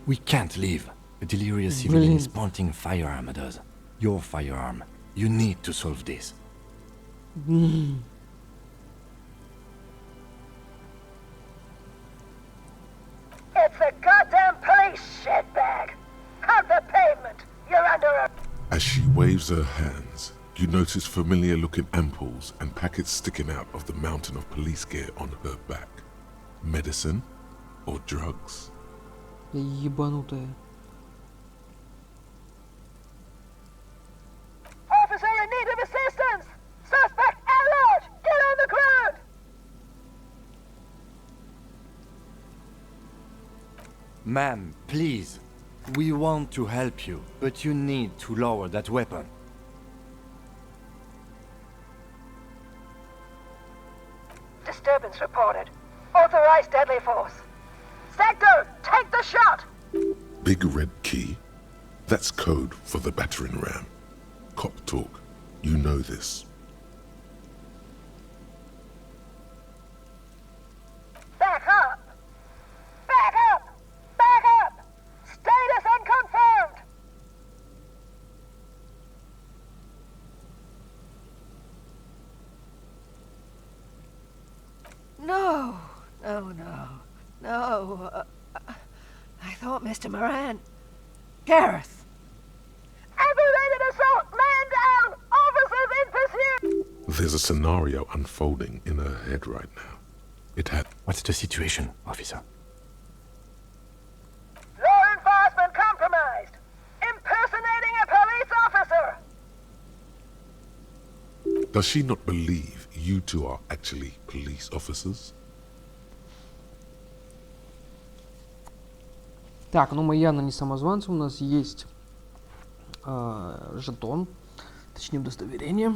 We can't leave. A delirious civilian is pointing firearm at us. Your firearm. You need to solve this. It's a goddamn police shitbag. Have the pavement. You're under a... As she waves her hands, you notice familiar-looking ampoules and packets sticking out of the mountain of police gear on her back. Medicine or drugs? Ебанутая. Officer in need of assistance! Suspect alert! Get on the ground! Ma'am, please. We want to help you, but you need to lower that weapon. incidents reported. Authorized deadly force. Sector, take the shot! Big red key? That's code for the battering ram. Cop talk. You know this. Back up! Back up! Back up! Status unconfirmed! No, no, no, no. I thought Mr. Moran. Gareth! Aggravated assault! Man down! Officers in pursuit! There's a scenario unfolding in her head right now. It had... What's the situation, officer? Law enforcement compromised! Impersonating a police officer! Does she not believe you two are actually police officers? Так, ну мы явно не самозванцы, у нас есть жетон, точнее удостоверение.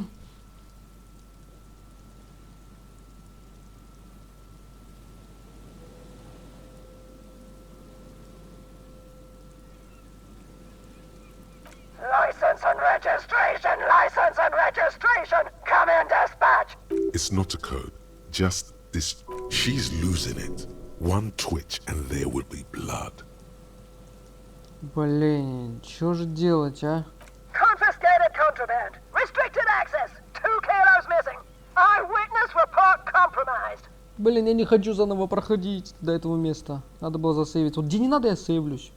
License and registration! License and registration! Come in, dispatch! It's not a code. Just this... She's losing it. One twitch and there will be blood. Блин, что же делать, а? Confiscated contraband! Restricted access! 2 kilos missing! Eyewitness report compromised! Блин, я не хочу заново проходить до этого места. Надо было засейвить. Вот где не надо, я сейвлюсь.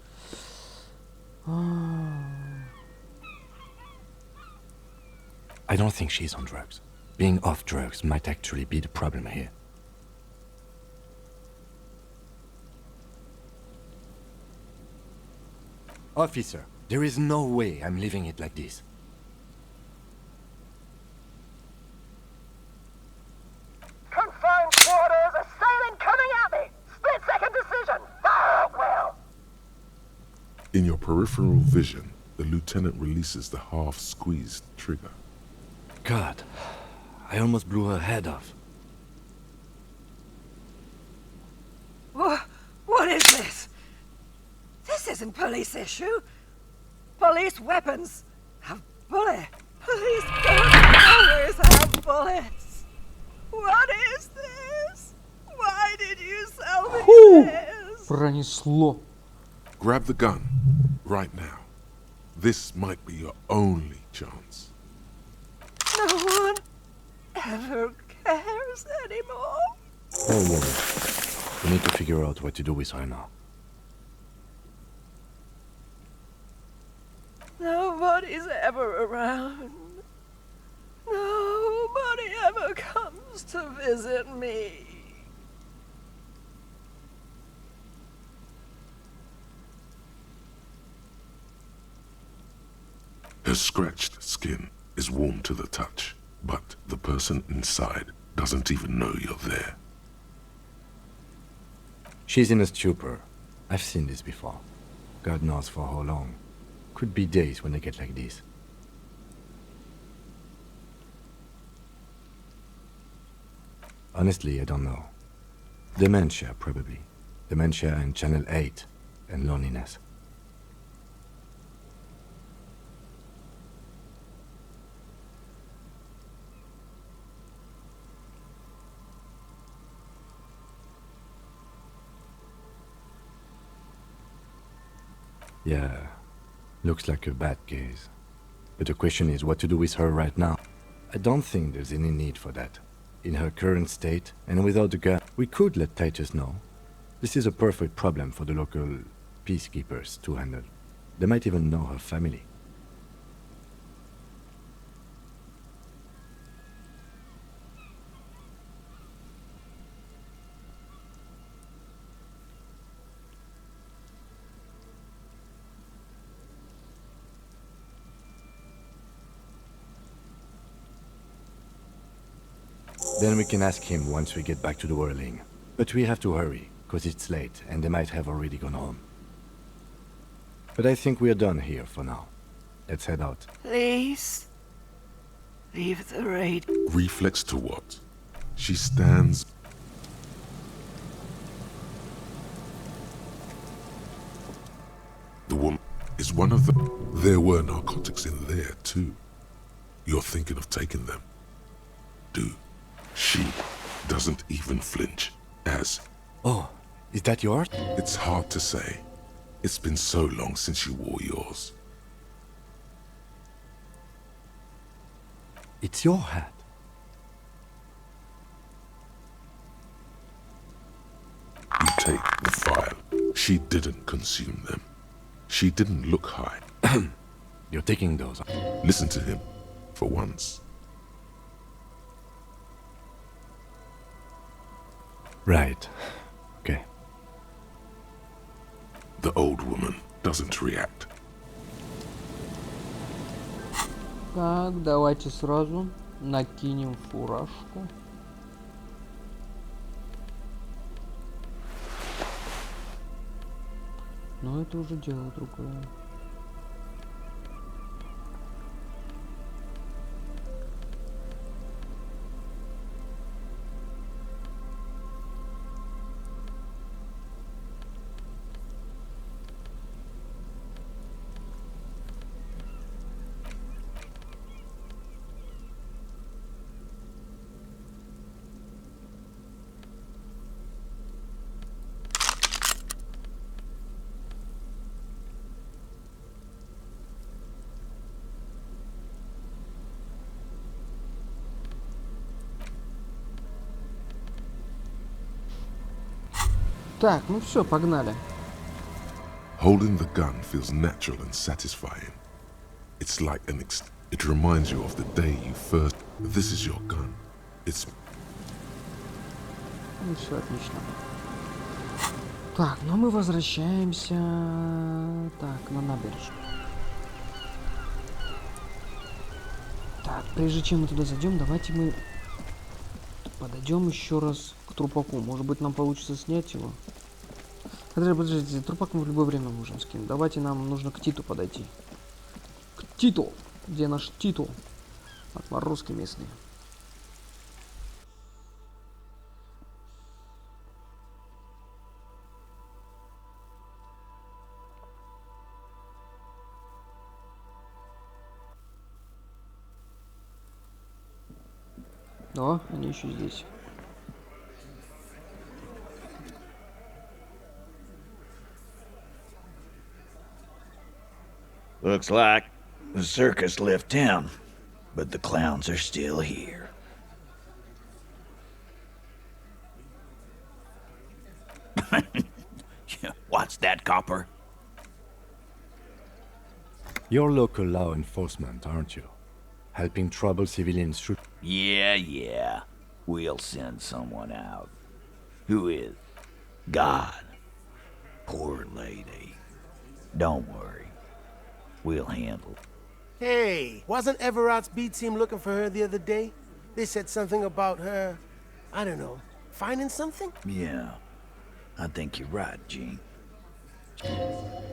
I don't think she's on drugs. Being off drugs might actually be the problem here. Officer, there is no way I'm leaving it like this. Confined quarters! Assailant coming at me! Split-second decision! Fire at will! In your peripheral vision, the lieutenant releases the half-squeezed trigger. God, I almost blew her head off. What is this? This isn't police issue. Police weapons have bullets. Police guns always have bullets. What is this? Why did you sell me this? Пронесло. Grab the gun, right now. This might be your only chance. No one ever cares anymore. Poor woman. We need to figure out what to do with her now. Nobody's ever around. Nobody ever comes to visit me. Her scratched skin is warm to the touch, but the person inside doesn't even know you're there. She's in a stupor. I've seen this before. God knows for how long. Could be days when they get like this. Honestly, I don't know. Dementia, probably. Dementia and Channel 8, and loneliness. Yeah, looks like a bad case. But the question is what to do with her right now. I don't think there's any need for that. In her current state, and without the gun, we could let Titus know. This is a perfect problem for the local peacekeepers to handle. They might even know her family. Then we can ask him once we get back to the whirling. But we have to hurry, cause it's late and they might have already gone home. But I think we're done here for now. Let's head out. Please. Leave the raid. Reflex to what? She stands... is one of the... There were narcotics in there too. You're thinking of taking them. Do. She doesn't even flinch, as... Oh, is that yours? It's hard to say. It's been so long since you wore yours. It's your hat. You take the file. She didn't consume them. She didn't look high. You're taking those. Listen to him, for once. Right. Okay. The old woman doesn't react. Так, давайте сразу накинем фуражку. Но это уже дело другое. Так, ну все, погнали. Holding the gun feels natural and satisfying. It's like it reminds you of the day you first... This is your gun. It's... Ну все, отлично. Так, ну мы возвращаемся... Так, на набережную. Так, прежде чем мы туда зайдем, давайте мы подойдем еще раз к трупаку. Может быть, нам получится снять его. Подождите, трупак мы в любое время можем скинуть. Давайте, нам нужно к Титу подойти. К Титу! Где наш Титу? Отморозки местные. О, они еще здесь. Looks like the circus left town, but the clowns are still here. What's that, copper? You're local law enforcement, aren't you? Helping troubled civilians shoot... Yeah. We'll send someone out. Who is? God. Poor lady. Don't worry. We'll handle. Hey, wasn't Everard's B team looking for her the other day? They said something about her, I don't know, finding something? Yeah. I think you're right, Gene.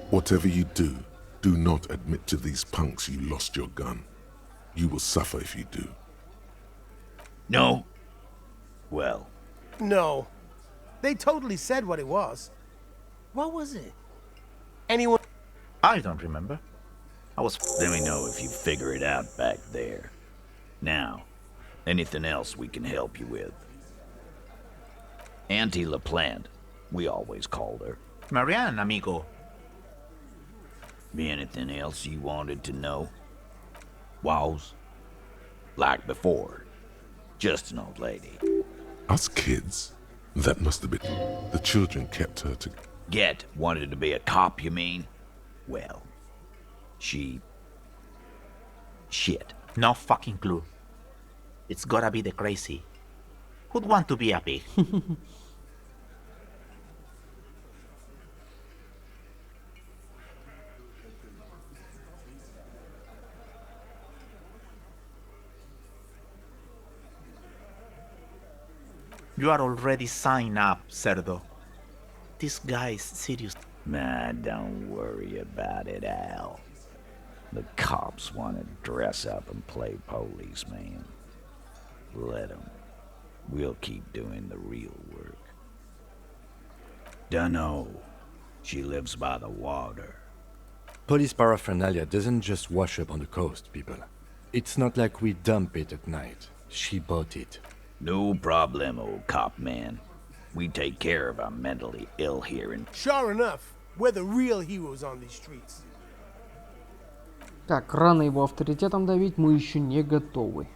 Whatever you do, do not admit to these punks you lost your gun. You will suffer if you do. No? Well. No. They totally said what it was. What was it? Anyone? I don't remember. Let me know if you figure it out back there. Now, anything else we can help you with? Auntie LaPlante, we always called her. Marianne, amigo. Anything else you wanted to know? Was? Like before. Just an old lady. Us kids? That must have been... The children kept her to... Get wanted to be a cop, you mean? Well, shit. No fucking clue. It's gotta be the crazy. Who'd want to be a pig? You are already signed up, Cerdo. This guy is serious. Man, don't worry about it, Al. The cops want to dress up and play policeman. Let them. We'll keep doing the real work. Dunno. She lives by the water. Police paraphernalia doesn't just wash up on the coast, people. It's not like we dump it at night. She bought it. No problemo, cop man. We take care of our mentally ill here in... Sure enough, we're the real heroes on these streets. Так, рано его авторитетом давить, мы еще не готовы.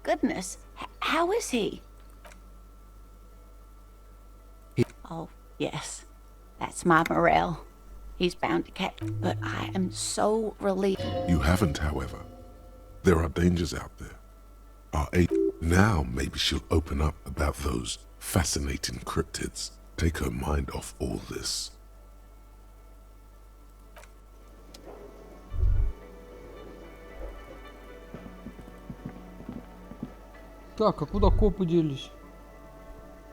Goodness, how is he? Oh, yes, that's my Morrell. He's bound to catch, but I am so relieved. You haven't, however. There are dangers out there. Now maybe she'll open up about those fascinating cryptids. Take her mind off all this. Так, а куда копы делись?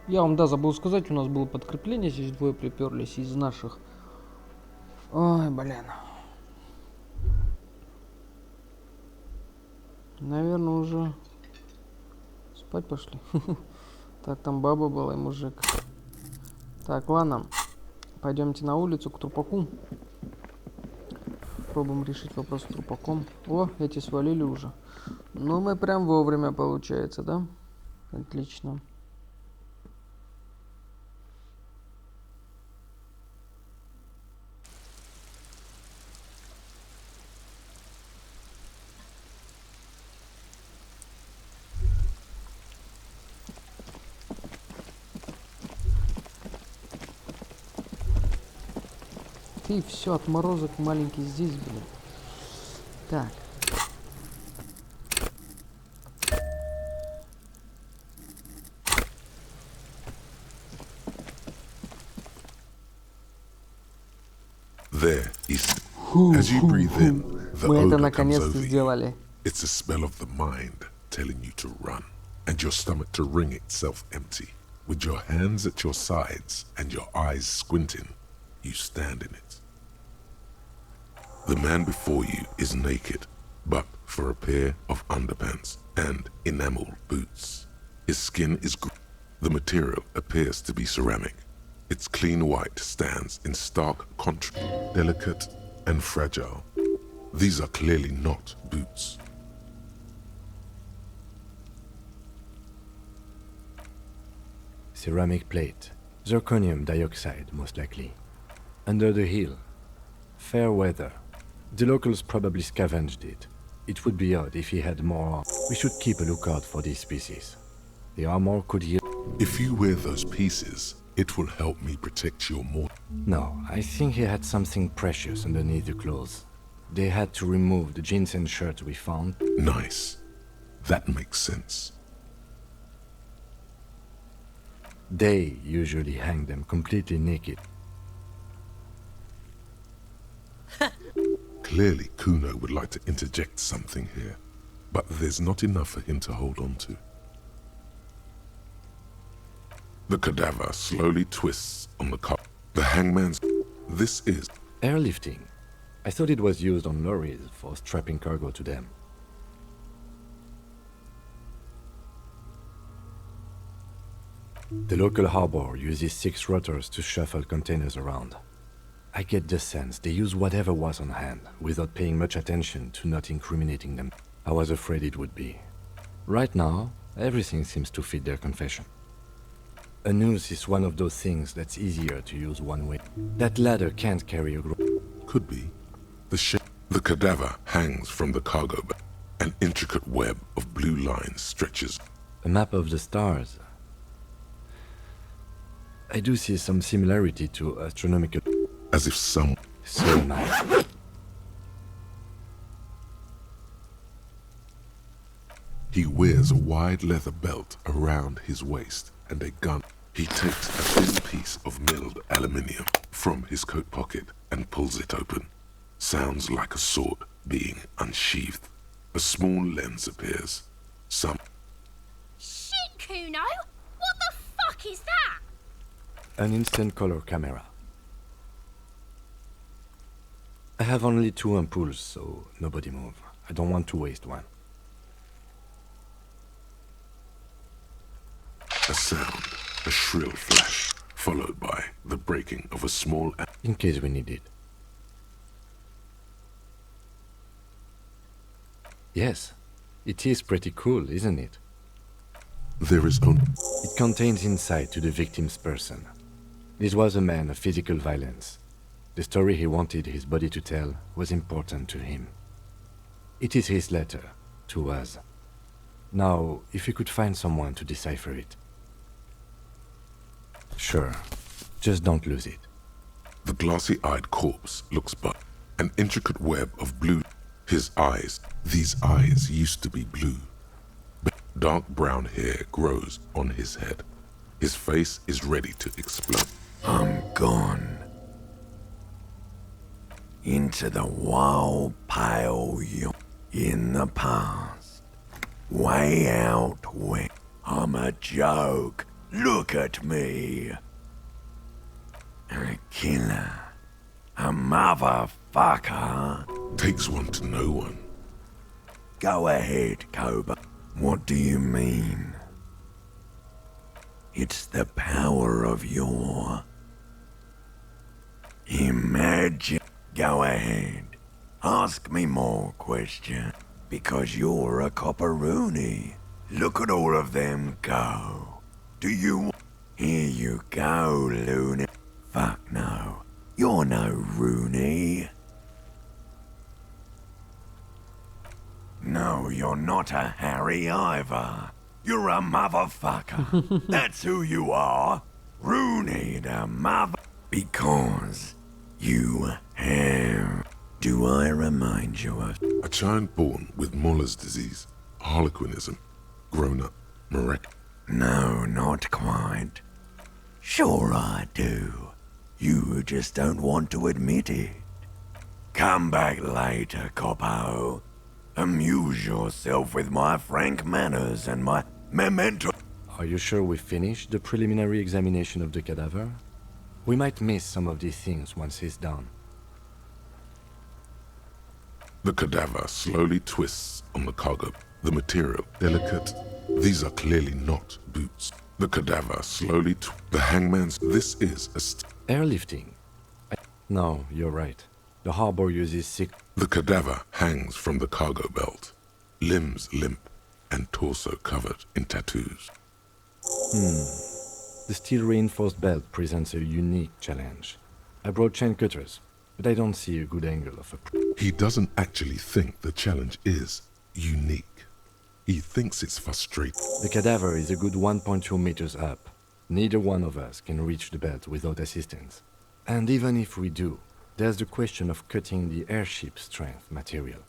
Я вам, да, забыл сказать, у нас было подкрепление, здесь двое приперлись из наших. Ой, блин. Наверное, уже спать пошли. Так, там баба была и мужик. Так, ладно. Пойдемте на улицу к трупаку. Попробуем решить вопрос с трупаком. О, эти свалили уже. Ну, мы прям вовремя, получается, да? Отлично. Ты все, отморозок маленький здесь, блин. Так. There is. As you breathe in, the Мы это odor comes наконец-то over you. сделали. It's a smell of the mind telling you to run, and your stomach to wring itself empty. With your hands at your sides and your eyes squinting, you stand in it. The man before you is naked, but for a pair of underpants and enamel boots. His skin is the material appears to be ceramic. Its clean white stands in stark contrast, delicate and fragile. These are clearly not boots. Ceramic plate. Zirconium dioxide, most likely. Under the hill. Fair weather. The locals probably scavenged it. It would be odd if he had more. We should keep a lookout for these species. The armor could yield. If you wear those pieces, it will help me protect your mortal. No, I think he had something precious underneath the clothes. They had to remove the jeans and shirt we found. Nice. That makes sense. They usually hang them completely naked. Clearly, Kuno would like to interject something here, but there's not enough for him to hold on to. The cadaver slowly twists on the car. The hangman's... This is... Airlifting. I thought it was used on lorries for strapping cargo to them. The local harbor uses 6 rotors to shuffle containers around. I get the sense they use whatever was on hand, without paying much attention to not incriminating them. I was afraid it would be. Right now, everything seems to fit their confession. A noose is one of those things that's easier to use one way. That ladder can't carry a Could be. The cadaver hangs from the cargo bay. An intricate web of blue lines stretches. A map of the stars. I do see some similarity to astronomical... As if some... So nice. He wears a wide leather belt around his waist and a gun. He takes a thin piece of milled aluminium from his coat pocket and pulls it open. Sounds like a sword being unsheathed. A small lens appears. Some... Shit, Kuno! What the fuck is that? An instant color camera. I have only 2 ampoules, so nobody move. I don't want to waste one. A sound, a shrill flash, followed by the breaking of a small... In case we need it. Yes, it is pretty cool, isn't it? There is only... It contains insight to the victim's person. This was a man of physical violence. The story he wanted his body to tell was important to him. It is his letter to us. Now, if you could find someone to decipher it. Sure, just don't lose it. The glassy-eyed corpse looks but an intricate web of blue. His eyes, these eyes used to be blue. Dark brown hair grows on his head. His face is ready to explode. I'm gone. Into the wild pale in the past. Way out west. I'm a joke. Look at me. A killer. A motherfucker. Takes one to know one. Go ahead, Cobra. What do you mean? It's the power of your... Imagine. Go ahead. Ask me more questions. Because you're a copperoony. Look at all of them go. Do you... Here you go, loony. Fuck no. You're no Rooney. No, you're not a Harry either. You're a motherfucker. That's who you are. Rooney the mother... Because you have... Do I remind you of... A child born with Morra's disease, harlequinism, grown up, miraculous. No, not quite. Sure I do. You just don't want to admit it. Come back later, Coppo. Amuse yourself with my frank manners and my memento. Are you sure we finished the preliminary examination of the cadaver? We might miss some of these things once he's done. The cadaver slowly twists on the cargo. The material, delicate. These are clearly not boots. The cadaver slowly the hangman's... This is a... Airlifting? No, you're right. The harbor uses sick... The cadaver hangs from the cargo belt. Limbs limp and torso covered in tattoos. The steel-reinforced belt presents a unique challenge. I brought chain cutters, but I don't see a good angle of a... He doesn't actually think the challenge is unique. He thinks it's frustrating. The cadaver is a good 1.2 meters up. Neither one of us can reach the belt without assistance. And even if we do, there's the question of cutting the airship strength material.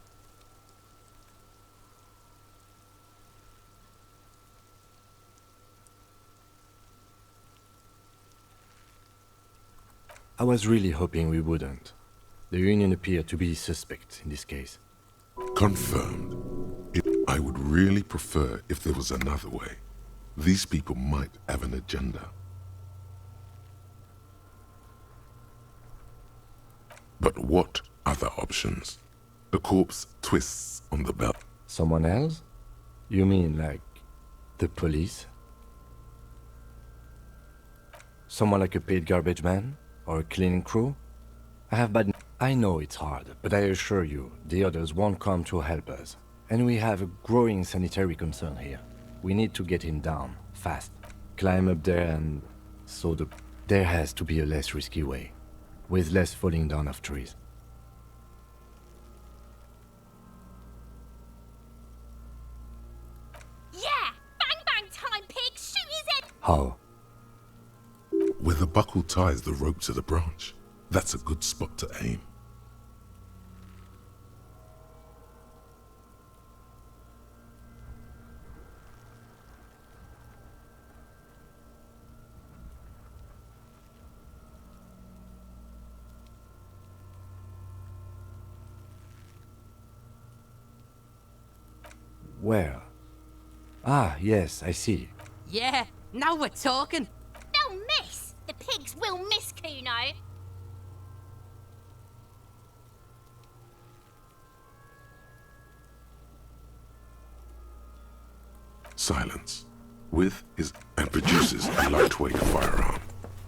I was really hoping we wouldn't. The Union appeared to be suspect in this case. Confirmed. I would really prefer if there was another way. These people might have an agenda. But what other options? The corpse twists on the belt. Someone else? You mean like the police? Someone like a paid garbage man? Or a cleaning crew? I know it's hard, but I assure you, the others won't come to help us. And we have a growing sanitary concern here. We need to get him down, fast. Climb up there and... There has to be a less risky way. With less falling down of trees. Yeah! Bang bang time, pig! Shoot his head! How? Where the buckle ties the rope to the branch. That's a good spot to aim. Where? Ah, yes, I see. Yeah, now we're talking. They'll miss! The pigs will miss, Kuno! silence, with his and produces a lightweight firearm.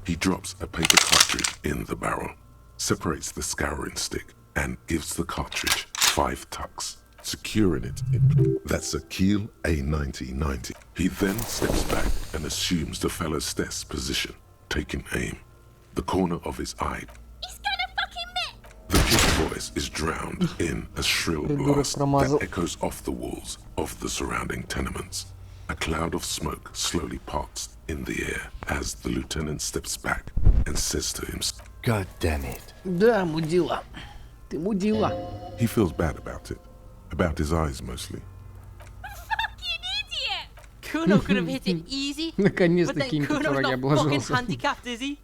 He drops a paper cartridge in the barrel, separates the scouring stick, and gives the cartridge 5 tucks, securing it in. That's a Kiel A9090. He then steps back and assumes the fellow's desk position, taking aim. The corner of his eye. He's gonna fucking miss! The kid's voice is drowned in a shrill blast that echoes off the walls of the surrounding tenements. A cloud of smoke slowly parts in the air as the lieutenant steps back and says to himself, God damn it. Да, мудила. Ты мудила. He feels bad about his eyes mostly. Fucking idiot! Kuno could have hit it easy, but Наконец-то then Кинг Kuno's враги not fucking облажался. handicapped, is he?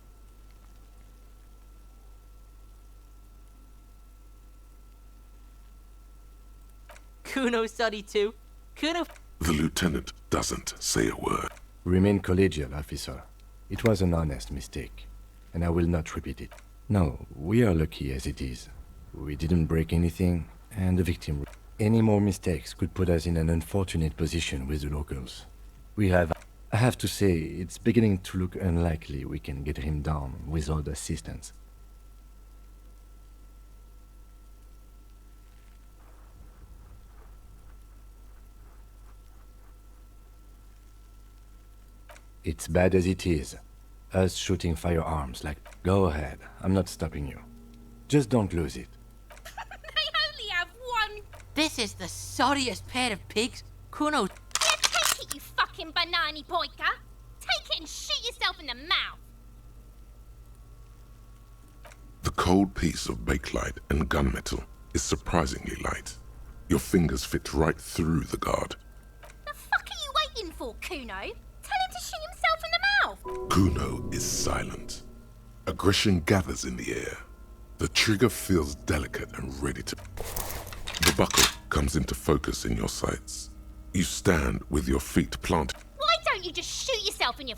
Kuno's sorry too. Kuno. The lieutenant doesn't say a word. Remain collegial, officer. It was an honest mistake, and I will not repeat it. No, we are lucky as it is. We didn't break anything, and the victim. Any more mistakes could put us in an unfortunate position with the locals. I have to say, it's beginning to look unlikely we can get him down without assistance. It's bad as it is. Us shooting firearms like... Go ahead, I'm not stopping you. Just don't lose it. They only have one. This is the sorriest pair of pigs. Kuno. Yeah, take it, you fucking banani poika. Take it and shoot yourself in the mouth. The cold piece of bakelite and gunmetal is surprisingly light. Your fingers fit right through the guard. The fuck are you waiting for, Kuno? Tell him to shoot himself in the mouth. Kuno is silent. Aggression gathers in the air. The trigger feels delicate and ready to... The buckle comes into focus in your sights. You stand with your feet planted. Why don't you just shoot yourself in your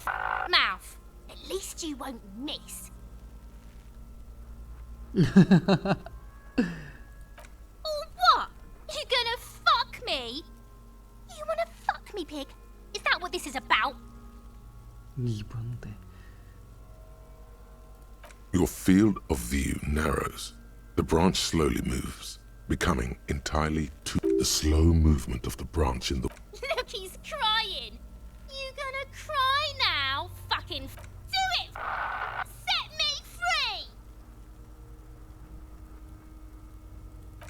mouth? At least you won't miss. Or what? You gonna fuck me? You wanna fuck me, pig? Is that what this is about? Ебанутая. Your field of view narrows. The branch slowly moves, becoming entirely to the slow movement of the branch in the... Look, he's crying. You gonna cry now? Fucking do it! Set me free!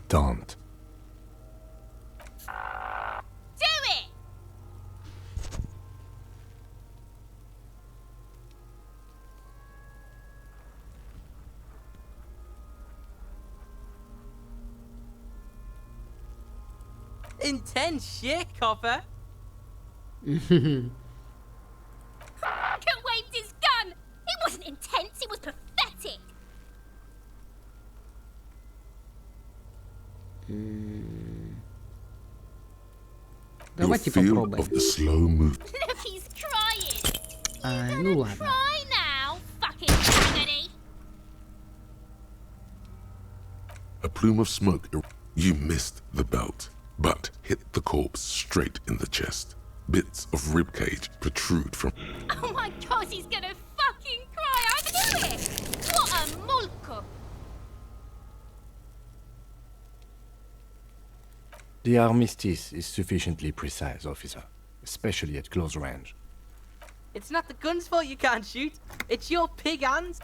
Don't. Do it! Intense shit, copper. Waved his gun! It wasn't intense, it was pathetic! Your Давайте field попробуем. of the slow move. Look, he's crying! Ай, ну ладно. Cry now, fucking faggoty! A plume of smoke. You missed the belt, but hit the corpse straight in the chest. Bits of ribcage protrude from... Oh my god, he's gonna fucking cry! I knew it! What a mulko! The armistice is sufficiently precise, officer, especially at close range. It's not the gun's fault you can't shoot. It's your pig hands.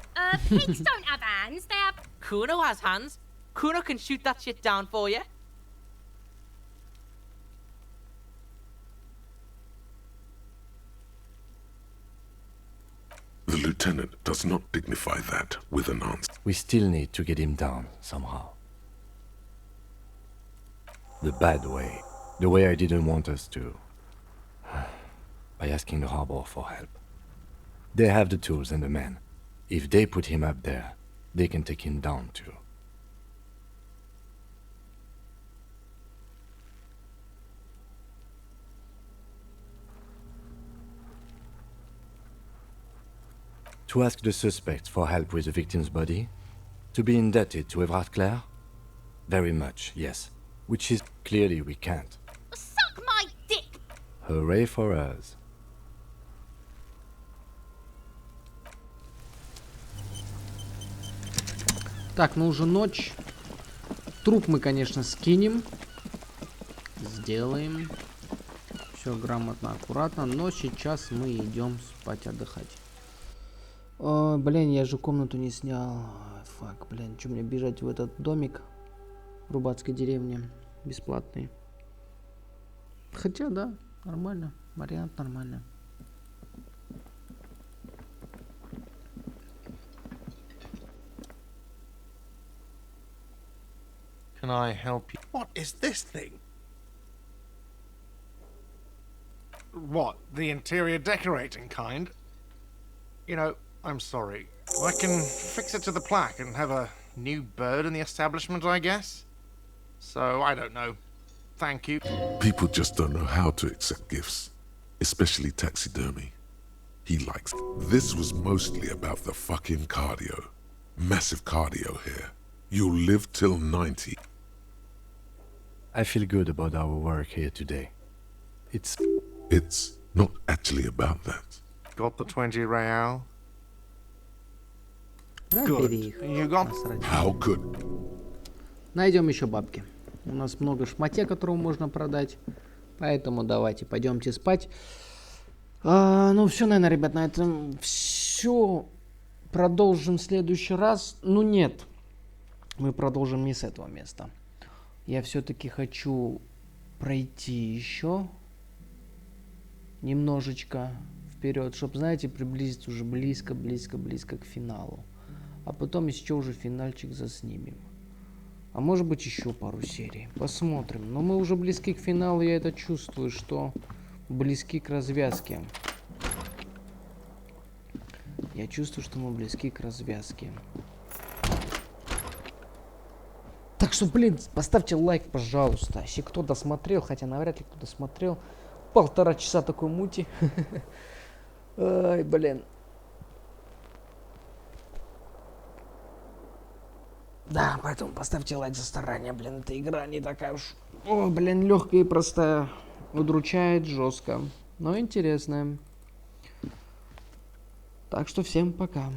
Pigs don't have hands, they have... Kuno has hands. Kuno can shoot that shit down for you. The lieutenant does not dignify that with an answer. We still need to get him down, somehow. The bad way. The way I didn't want us to. By asking the harbor for help. They have the tools and the men. If they put him up there, they can take him down too. To ask the suspects for help with the victim's body? To be indebted to Evrard Clare? Very much, yes. Which is clearly we can't. Suck my dick! Hooray for us. Так, ну уже ночь. Труп мы, конечно, скинем. Сделаем. Все грамотно, аккуратно. Но сейчас мы идем спать, отдыхать. О, блин, я же комнату не снял. Фак, блин, что мне бежать в этот домик в рыбацкой деревне бесплатный? Хотя, да, нормально. Вариант нормальный. Can I help you? What is this thing? What, the interior decorating kind? You know, I'm sorry. I can fix it to the plaque and have a new bird in the establishment, I guess? So, I don't know. Thank you. People just don't know how to accept gifts, especially taxidermy. He likes. This was mostly about the fucking cardio. Massive cardio here. You'll live till 90. I feel good about our work here today. It's not actually about that. Got the 20 real? Да, Good. бери их. You got... How good? Найдем еще бабки. У нас много шматья, которого можно продать. Поэтому давайте, пойдемте спать. Ну все, наверное, ребят, на этом все. Продолжим в следующий раз. Ну нет, мы продолжим не с этого места. Я все-таки хочу пройти еще немножечко вперед, чтобы, знаете, приблизиться уже близко к финалу. А потом еще уже финальчик заснимем. А может быть еще пару серий. Посмотрим. Но мы уже близки к финалу, я это чувствую, что близки к развязке. Я чувствую, что мы близки к развязке. Так что, блин, поставьте лайк, пожалуйста. Если кто досмотрел, хотя навряд ли кто досмотрел. 1,5 часа такой мути. Ай, блин. Да, поэтому поставьте лайк за старание, блин, эта игра не такая уж, о, блин, легкая и простая, удручает жестко, но интересная. Так что всем пока.